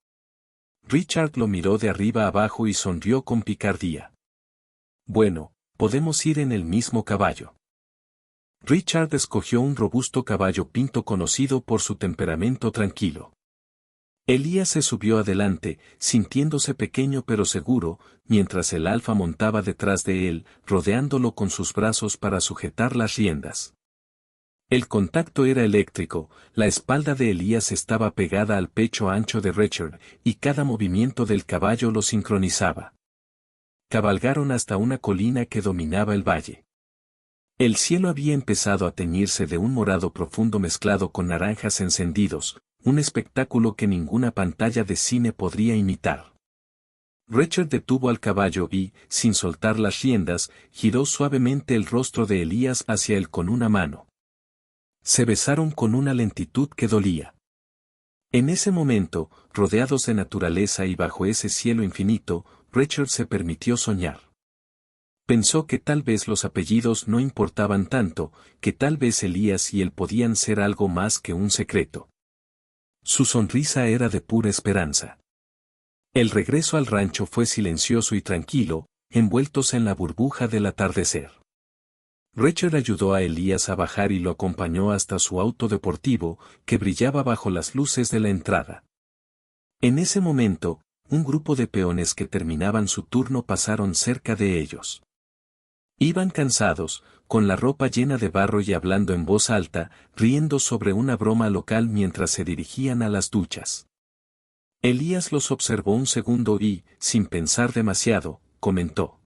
S1: Richard lo miró de arriba abajo y sonrió con picardía. Bueno, podemos ir en el mismo caballo. Richard escogió un robusto caballo pinto conocido por su temperamento tranquilo. Elías se subió adelante, sintiéndose pequeño pero seguro, mientras el alfa montaba detrás de él, rodeándolo con sus brazos para sujetar las riendas. El contacto era eléctrico, la espalda de Elías estaba pegada al pecho ancho de Richard, y cada movimiento del caballo lo sincronizaba. Cabalgaron hasta una colina que dominaba el valle. El cielo había empezado a teñirse de un morado profundo mezclado con naranjas encendidos, un espectáculo que ninguna pantalla de cine podría imitar. Richard detuvo al caballo y, sin soltar las riendas, giró suavemente el rostro de Elías hacia él con una mano. Se besaron con una lentitud que dolía. En ese momento, rodeados de naturaleza y bajo ese cielo infinito, Richard se permitió soñar. Pensó que tal vez los apellidos no importaban tanto, que tal vez Elías y él podían ser algo más que un secreto. Su sonrisa era de pura esperanza. El regreso al rancho fue silencioso y tranquilo, envueltos en la burbuja del atardecer. Richard ayudó a Elías a bajar y lo acompañó hasta su auto deportivo, que brillaba bajo las luces de la entrada. En ese momento, un grupo de peones que terminaban su turno pasaron cerca de ellos. Iban cansados, con la ropa llena de barro y hablando en voz alta, riendo sobre una broma local mientras se dirigían a las duchas. Elías los observó un segundo y, sin pensar demasiado, comentó: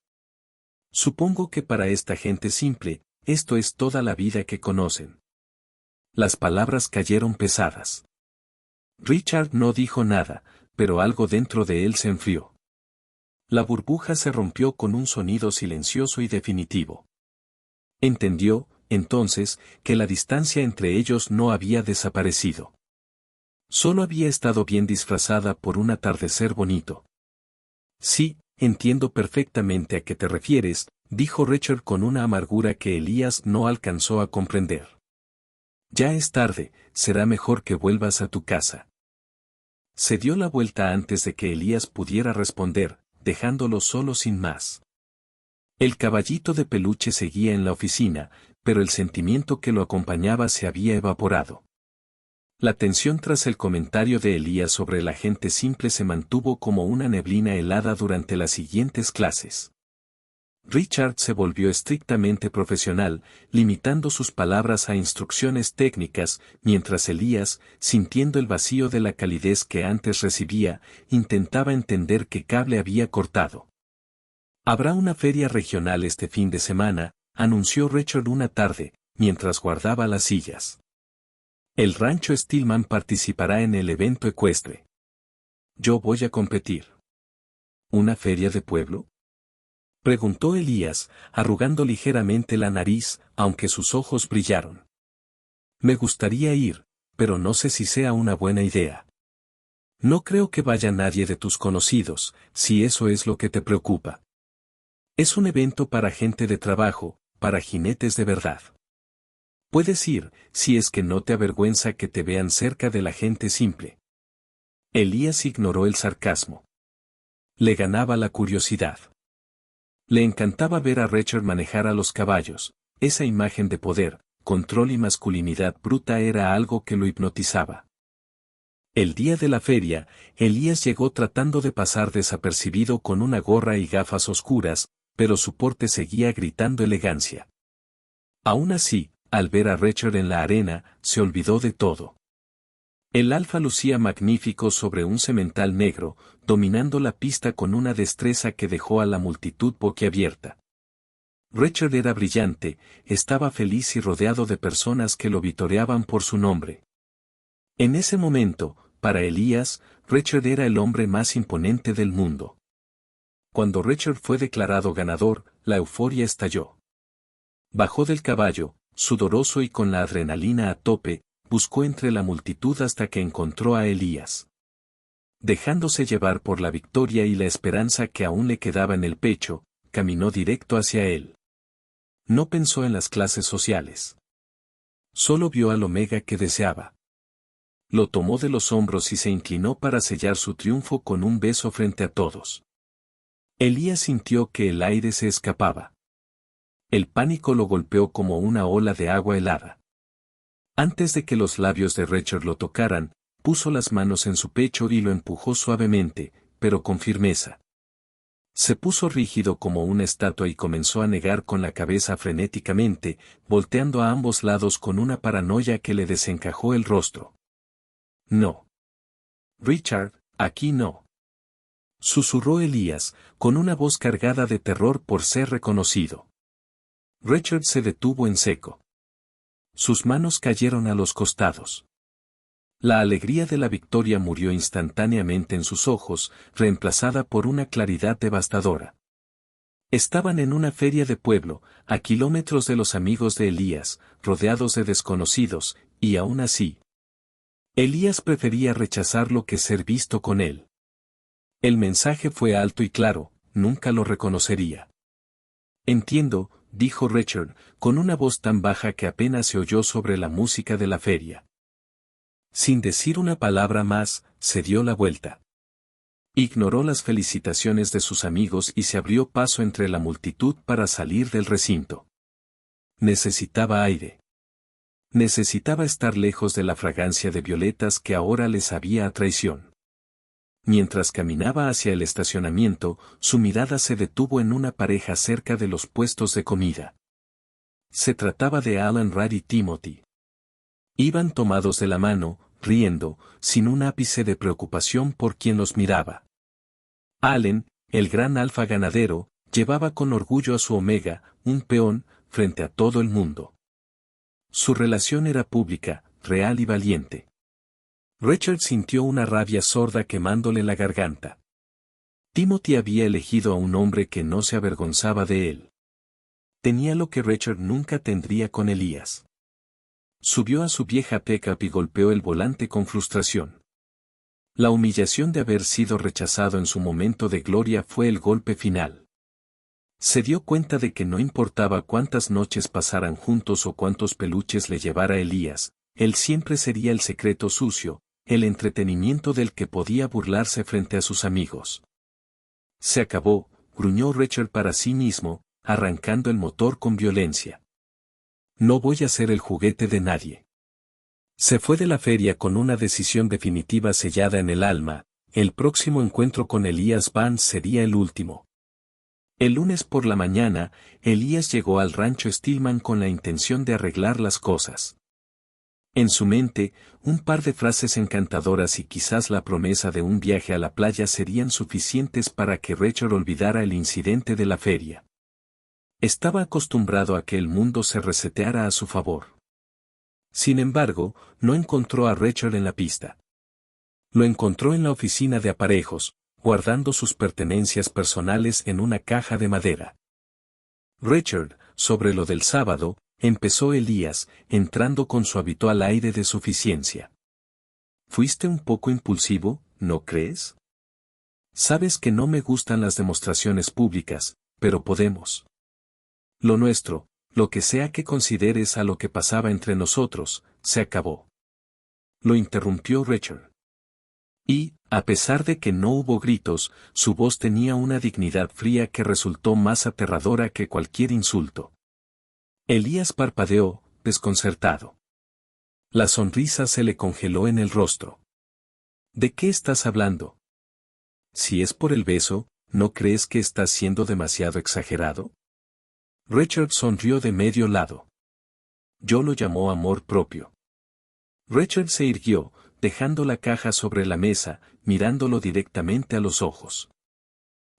S1: supongo que para esta gente simple, esto es toda la vida que conocen. Las palabras cayeron pesadas. Richard no dijo nada, pero algo dentro de él se enfrió. La burbuja se rompió con un sonido silencioso y definitivo. Entendió, entonces, que la distancia entre ellos no había desaparecido. Solo había estado bien disfrazada por un atardecer bonito. Sí, entiendo perfectamente a qué te refieres, dijo Richard con una amargura que Elías no alcanzó a comprender. Ya es tarde, será mejor que vuelvas a tu casa. Se dio la vuelta antes de que Elías pudiera responder, dejándolo solo sin más. El caballito de peluche seguía en la oficina, pero el sentimiento que lo acompañaba se había evaporado. La tensión tras el comentario de Elías sobre la gente simple se mantuvo como una neblina helada durante las siguientes clases. Richard se volvió estrictamente profesional, limitando sus palabras a instrucciones técnicas, mientras Elías, sintiendo el vacío de la calidez que antes recibía, intentaba entender qué cable había cortado. Habrá una feria regional este fin de semana, anunció Richard una tarde, mientras guardaba las sillas. El rancho Stillman participará en el evento ecuestre. Yo voy a competir. ¿Una feria de pueblo?, preguntó Elías, arrugando ligeramente la nariz, aunque sus ojos brillaron. Me gustaría ir, pero no sé si sea una buena idea. No creo que vaya nadie de tus conocidos, si eso es lo que te preocupa. Es un evento para gente de trabajo, para jinetes de verdad. Puedes ir, si es que no te avergüenza que te vean cerca de la gente simple. Elías ignoró el sarcasmo. Le ganaba la curiosidad. Le encantaba ver a Richard manejar a los caballos, esa imagen de poder, control y masculinidad bruta era algo que lo hipnotizaba. El día de la feria, Elías llegó tratando de pasar desapercibido con una gorra y gafas oscuras, pero su porte seguía gritando elegancia. Aún así, al ver a Richard en la arena, se olvidó de todo. El alfa lucía magnífico sobre un semental negro, dominando la pista con una destreza que dejó a la multitud boquiabierta. Richard era brillante, estaba feliz y rodeado de personas que lo vitoreaban por su nombre. En ese momento, para Elías, Richard era el hombre más imponente del mundo. Cuando Richard fue declarado ganador, la euforia estalló. Bajó del caballo, sudoroso y con la adrenalina a tope, buscó entre la multitud hasta que encontró a Elías. Dejándose llevar por la victoria y la esperanza que aún le quedaba en el pecho, caminó directo hacia él. No pensó en las clases sociales. Solo vio al Omega que deseaba. Lo tomó de los hombros y se inclinó para sellar su triunfo con un beso frente a todos. Elías sintió que el aire se escapaba. El pánico lo golpeó como una ola de agua helada. Antes de que los labios de Richard lo tocaran, puso las manos en su pecho y lo empujó suavemente, pero con firmeza. Se puso rígido como una estatua y comenzó a negar con la cabeza frenéticamente, volteando a ambos lados con una paranoia que le desencajó el rostro. No. Richard, aquí no. Susurró Elías, con una voz cargada de terror por ser reconocido. Richard se detuvo en seco. Sus manos cayeron a los costados. La alegría de la victoria murió instantáneamente en sus ojos, reemplazada por una claridad devastadora. Estaban en una feria de pueblo, a kilómetros de los amigos de Elías, rodeados de desconocidos, y aún así. Elías prefería rechazarlo que ser visto con él. El mensaje fue alto y claro, nunca lo reconocería. Entiendo, dijo Richard, con una voz tan baja que apenas se oyó sobre la música de la feria. Sin decir una palabra más, se dio la vuelta. Ignoró las felicitaciones de sus amigos y se abrió paso entre la multitud para salir del recinto. Necesitaba aire. Necesitaba estar lejos de la fragancia de violetas que ahora le sabía a traición. Mientras caminaba hacia el estacionamiento, su mirada se detuvo en una pareja cerca de los puestos de comida. Se trataba de Alan Rudd y Timothy. Iban tomados de la mano, riendo, sin un ápice de preocupación por quien los miraba. Allen, el gran alfa ganadero, llevaba con orgullo a su Omega, un peón, frente a todo el mundo. Su relación era pública, real y valiente. Richard sintió una rabia sorda quemándole la garganta. Timothy había elegido a un hombre que no se avergonzaba de él. Tenía lo que Richard nunca tendría con Elías. Subió a su vieja pickup y golpeó el volante con frustración. La humillación de haber sido rechazado en su momento de gloria fue el golpe final. Se dio cuenta de que no importaba cuántas noches pasaran juntos o cuántos peluches le llevara Elías, él siempre sería el secreto sucio, el entretenimiento del que podía burlarse frente a sus amigos. Se acabó, gruñó Richard para sí mismo, arrancando el motor con violencia. No voy a ser el juguete de nadie. Se fue de la feria con una decisión definitiva sellada en el alma, el próximo encuentro con Elías Vance sería el último. El lunes por la mañana, Elías llegó al rancho Stillman con la intención de arreglar las cosas. En su mente, un par de frases encantadoras y quizás la promesa de un viaje a la playa serían suficientes para que Richard olvidara el incidente de la feria. Estaba acostumbrado a que el mundo se reseteara a su favor. Sin embargo, no encontró a Richard en la pista. Lo encontró en la oficina de aparejos, guardando sus pertenencias personales en una caja de madera. Richard, sobre lo del sábado, empezó Elías, entrando con su habitual aire de suficiencia. Fuiste un poco impulsivo, ¿no crees? Sabes que no me gustan las demostraciones públicas, pero podemos. Lo nuestro, lo que sea que consideres a lo que pasaba entre nosotros, se acabó. Lo interrumpió Richard. Y, a pesar de que no hubo gritos, su voz tenía una dignidad fría que resultó más aterradora que cualquier insulto. Elías parpadeó, desconcertado. La sonrisa se le congeló en el rostro. ¿De qué estás hablando? Si es por el beso, ¿no crees que estás siendo demasiado exagerado? Richard sonrió de medio lado. Yo lo llamó amor propio. Richard se irguió, dejando la caja sobre la mesa, mirándolo directamente a los ojos.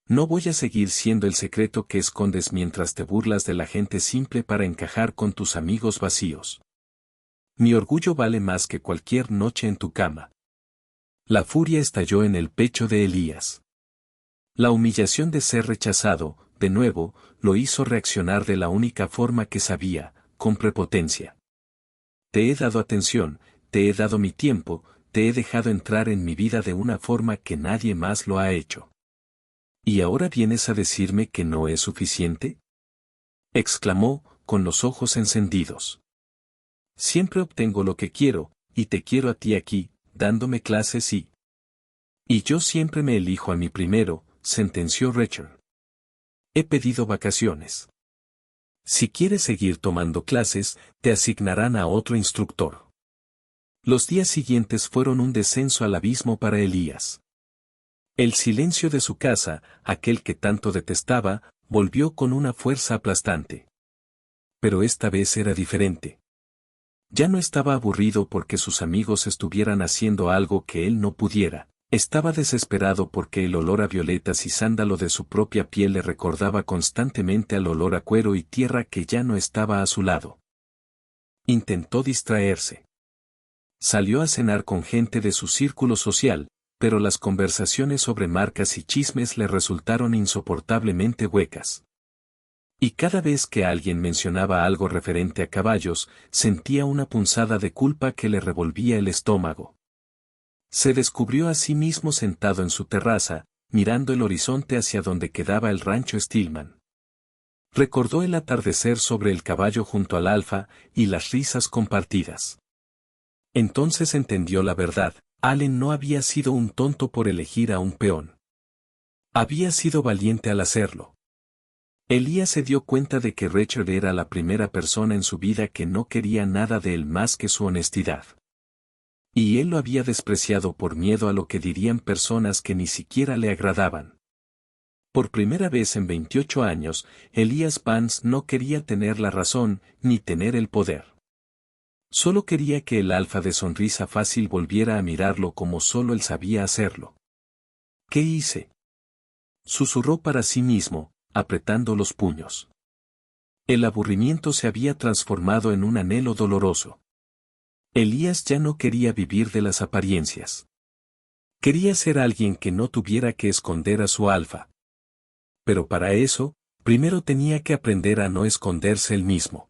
S1: No voy a seguir siendo el secreto que escondes mientras te burlas de la gente simple para encajar con tus amigos vacíos. Mi orgullo vale más que cualquier noche en tu cama. La furia estalló en el pecho de Elías. La humillación de ser rechazado, de nuevo, lo hizo reaccionar de la única forma que sabía, con prepotencia. Te he dado atención, te he dado mi tiempo, te he dejado entrar en mi vida de una forma que nadie más lo ha hecho. ¿Y ahora vienes a decirme que no es suficiente? Exclamó, con los ojos encendidos. Siempre obtengo lo que quiero, y te quiero a ti aquí, dándome clases y yo siempre me elijo a mí primero, sentenció Richard. He pedido vacaciones. Si quieres seguir tomando clases, te asignarán a otro instructor. Los días siguientes fueron un descenso al abismo para Elías. El silencio de su casa, aquel que tanto detestaba, volvió con una fuerza aplastante. Pero esta vez era diferente. Ya no estaba aburrido porque sus amigos estuvieran haciendo algo que él no pudiera. Estaba desesperado porque el olor a violetas y sándalo de su propia piel le recordaba constantemente al olor a cuero y tierra que ya no estaba a su lado. Intentó distraerse. Salió a cenar con gente de su círculo social, pero las conversaciones sobre marcas y chismes le resultaron insoportablemente huecas. Y cada vez que alguien mencionaba algo referente a caballos, sentía una punzada de culpa que le revolvía el estómago. Se descubrió a sí mismo sentado en su terraza, mirando el horizonte hacia donde quedaba el rancho Stillman. Recordó el atardecer sobre el caballo junto al alfa, y las risas compartidas. Entonces entendió la verdad, Allen no había sido un tonto por elegir a un peón. Había sido valiente al hacerlo. Elías se dio cuenta de que Richard era la primera persona en su vida que no quería nada de él más que su honestidad. Y él lo había despreciado por miedo a lo que dirían personas que ni siquiera le agradaban. Por primera vez en 28 años, Elías Vance no quería tener la razón, ni tener el poder. Solo quería que el alfa de sonrisa fácil volviera a mirarlo como solo él sabía hacerlo. ¿Qué hice? Susurró para sí mismo, apretando los puños. El aburrimiento se había transformado en un anhelo doloroso. Elías ya no quería vivir de las apariencias. Quería ser alguien que no tuviera que esconder a su alfa. Pero para eso, primero tenía que aprender a no esconderse él mismo.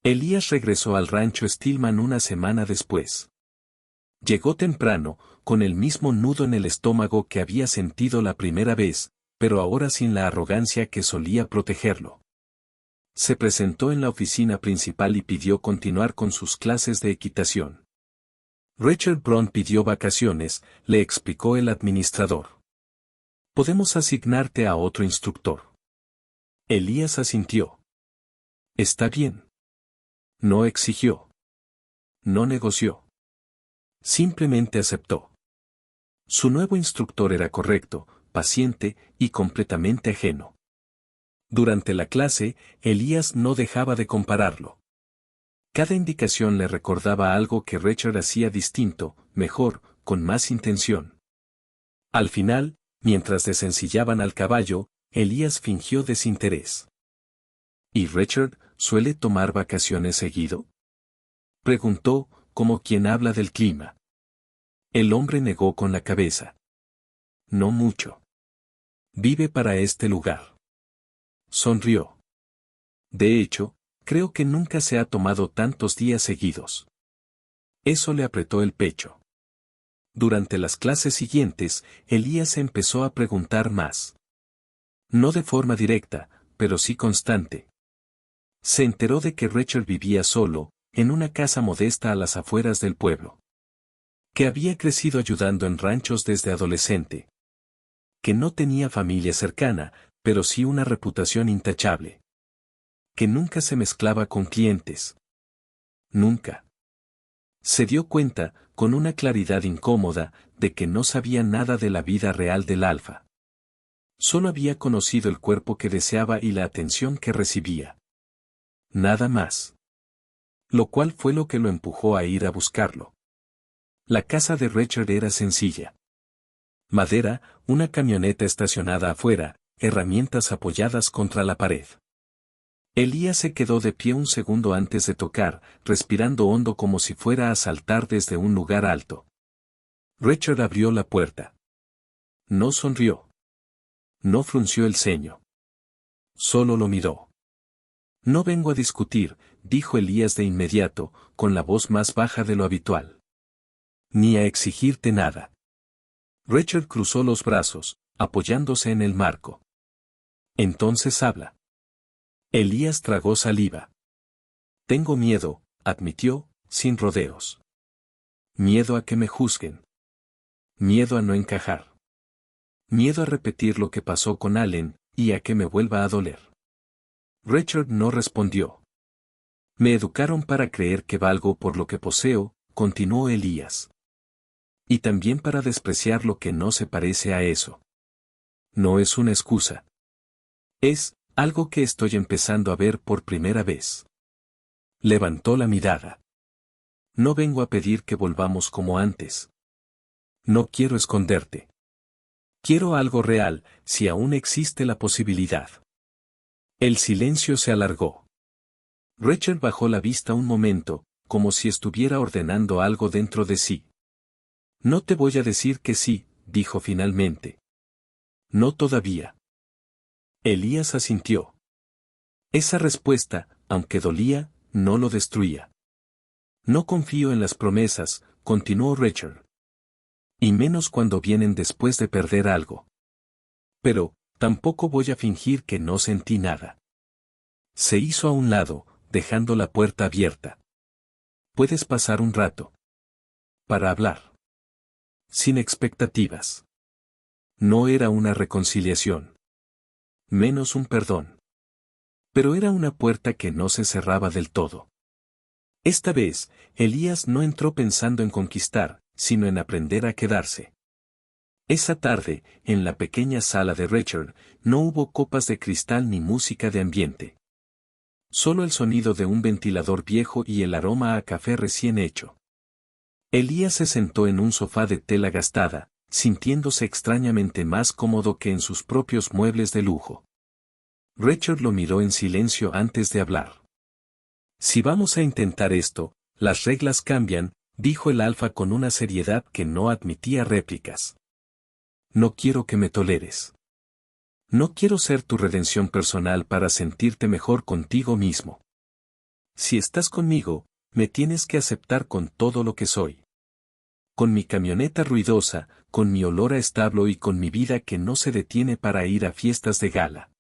S1: Elías regresó al rancho Stillman una semana después. Llegó temprano, con el mismo nudo en el estómago que había sentido la primera vez, pero ahora sin la arrogancia que solía protegerlo. Se presentó en la oficina principal y pidió continuar con sus clases de equitación. Richard Brown pidió vacaciones, le explicó el administrador. Podemos asignarte a otro instructor. Elías asintió. Está bien. No exigió. No negoció. Simplemente aceptó. Su nuevo instructor era correcto, paciente y completamente ajeno. Durante la clase, Elías no dejaba de compararlo. Cada indicación le recordaba algo que Richard hacía distinto, mejor, con más intención. Al final, mientras desencillaban al caballo, Elías fingió desinterés. ¿Y Richard suele tomar vacaciones seguido? Preguntó, como quien habla del clima. El hombre negó con la cabeza. No mucho. Vive para este lugar. Sonrió. De hecho, creo que nunca se ha tomado tantos días seguidos. Eso le apretó el pecho. Durante las clases siguientes, Elías empezó a preguntar más. No de forma directa, pero sí constante. Se enteró de que Richard vivía solo, en una casa modesta a las afueras del pueblo. Que había crecido ayudando en ranchos desde adolescente. Que no tenía familia cercana, pero sí una reputación intachable. que nunca se mezclaba con clientes. Nunca. Se dio cuenta, con una claridad incómoda, de que no sabía nada de la vida real del Alfa. Solo había conocido el cuerpo que deseaba y la atención que recibía. Nada más. Lo cual fue lo que lo empujó a ir a buscarlo. La casa de Richard era sencilla. Madera, una camioneta estacionada afuera, herramientas apoyadas contra la pared. Elías se quedó de pie un segundo antes de tocar, respirando hondo como si fuera a saltar desde un lugar alto. Richard abrió la puerta. No sonrió. No frunció el ceño. Solo lo miró. No vengo a discutir, dijo Elías de inmediato, con la voz más baja de lo habitual. Ni a exigirte nada. Richard cruzó los brazos, apoyándose en el marco. Entonces habla. Elías tragó saliva. Tengo miedo, admitió, sin rodeos. Miedo a que me juzguen. Miedo a no encajar. Miedo a repetir lo que pasó con Allen, y a que me vuelva a doler. Richard no respondió. Me educaron para creer que valgo por lo que poseo, continuó Elías. Y también para despreciar lo que no se parece a eso. No es una excusa. Es algo que estoy empezando a ver por primera vez. Levantó la mirada. No vengo a pedir que volvamos como antes. No quiero esconderte. Quiero algo real, si aún existe la posibilidad. El silencio se alargó. Richard bajó la vista un momento, como si estuviera ordenando algo dentro de sí. No te voy a decir que sí, dijo finalmente. No todavía. Elías asintió. Esa respuesta, aunque dolía, no lo destruía. No confío en las promesas, continuó Richard. Y menos cuando vienen después de perder algo. Pero, tampoco voy a fingir que no sentí nada. Se hizo a un lado, dejando la puerta abierta. Puedes pasar un rato. Para hablar. Sin expectativas. No era una reconciliación. Menos un perdón. Pero era una puerta que no se cerraba del todo. Esta vez, Elías no entró pensando en conquistar, sino en aprender a quedarse. Esa tarde, en la pequeña sala de Richard, no hubo copas de cristal ni música de ambiente. Solo el sonido de un ventilador viejo y el aroma a café recién hecho. Elías se sentó en un sofá de tela gastada, sintiéndose extrañamente más cómodo que en sus propios muebles de lujo. Richard lo miró en silencio antes de hablar. Si vamos a intentar esto, las reglas cambian, dijo el Alfa con una seriedad que no admitía réplicas. No quiero que me toleres. No quiero ser tu redención personal para sentirte mejor contigo mismo. Si estás conmigo, me tienes que aceptar con todo lo que soy. Con mi camioneta ruidosa, con mi olor a establo y con mi vida que no se detiene para ir a fiestas de gala.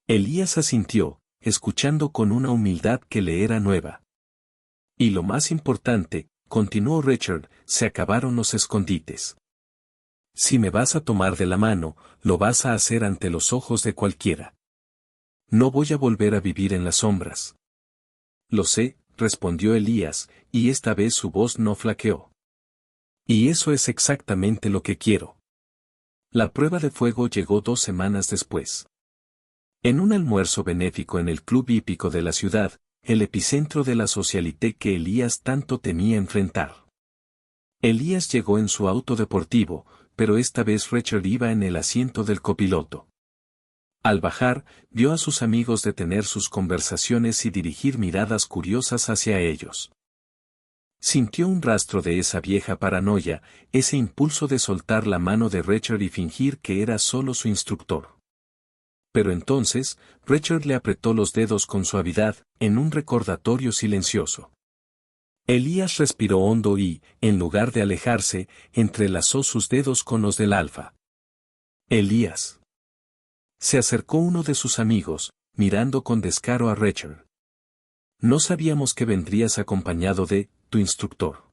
S1: Elías asintió, escuchando con una humildad que le era nueva. Y lo más importante, continuó Richard, se acabaron los escondites. Si me vas a tomar de la mano, lo vas a hacer ante los ojos de cualquiera. No voy a volver a vivir en las sombras. Lo sé, respondió Elías, y esta vez su voz no flaqueó. Y eso es exactamente lo que quiero. La prueba de fuego llegó 2 semanas después. En un almuerzo benéfico en el club hípico de la ciudad, el epicentro de la socialité que Elías tanto temía enfrentar. Elías llegó en su auto deportivo, pero esta vez Richard iba en el asiento del copiloto. Al bajar, vio a sus amigos detener sus conversaciones y dirigir miradas curiosas hacia ellos. Sintió un rastro de esa vieja paranoia, ese impulso de soltar la mano de Richard y fingir que era solo su instructor. Pero entonces, Richard le apretó los dedos con suavidad, en un recordatorio silencioso. Elías respiró hondo y, en lugar de alejarse, entrelazó sus dedos con los del Alfa. Elías. Se acercó uno de sus amigos, mirando con descaro a Richard. No sabíamos que vendrías acompañado de tu instructor.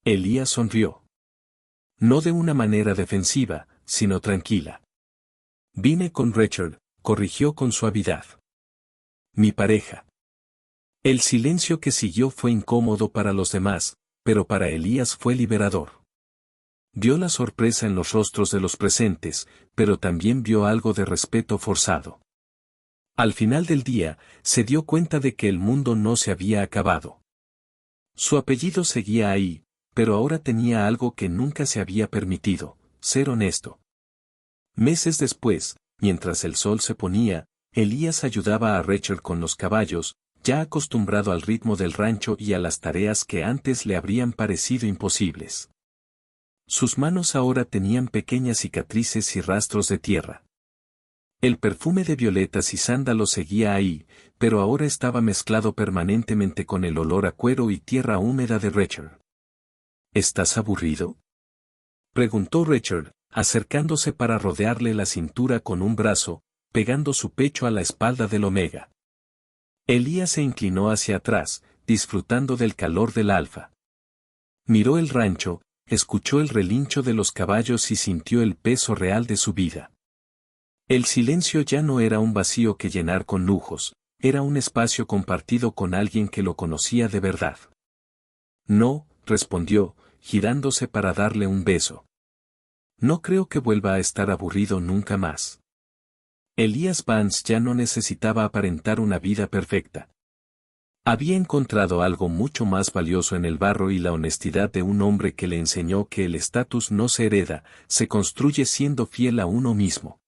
S1: Elías sonrió. No de una manera defensiva, sino tranquila. Vine con Richard, corrigió con suavidad. mi pareja. El silencio que siguió fue incómodo para los demás, pero para Elías fue liberador. Vio la sorpresa en los rostros de los presentes, pero también vio algo de respeto forzado. Al final del día, se dio cuenta de que el mundo no se había acabado. Su apellido seguía ahí, pero ahora tenía algo que nunca se había permitido: ser honesto. Meses después, mientras el sol se ponía, Elías ayudaba a Rachel con los caballos, ya acostumbrado al ritmo del rancho y a las tareas que antes le habrían parecido imposibles. Sus manos ahora tenían pequeñas cicatrices y rastros de tierra. El perfume de violetas y sándalos seguía ahí, pero ahora estaba mezclado permanentemente con el olor a cuero y tierra húmeda de Rachel. ¿Estás aburrido?, preguntó Rachel, acercándose para rodearle la cintura con un brazo, pegando su pecho a la espalda del Omega. Elías se inclinó hacia atrás, disfrutando del calor del alfa. Miró el rancho, escuchó el relincho de los caballos y sintió el peso real de su vida. El silencio ya no era un vacío que llenar con lujos, era un espacio compartido con alguien que lo conocía de verdad. No, respondió, girándose para darle un beso. No creo que vuelva a estar aburrido nunca más. Elías Vance ya no necesitaba aparentar una vida perfecta. Había encontrado algo mucho más valioso en el barro y la honestidad de un hombre que le enseñó que el estatus no se hereda, se construye siendo fiel a uno mismo.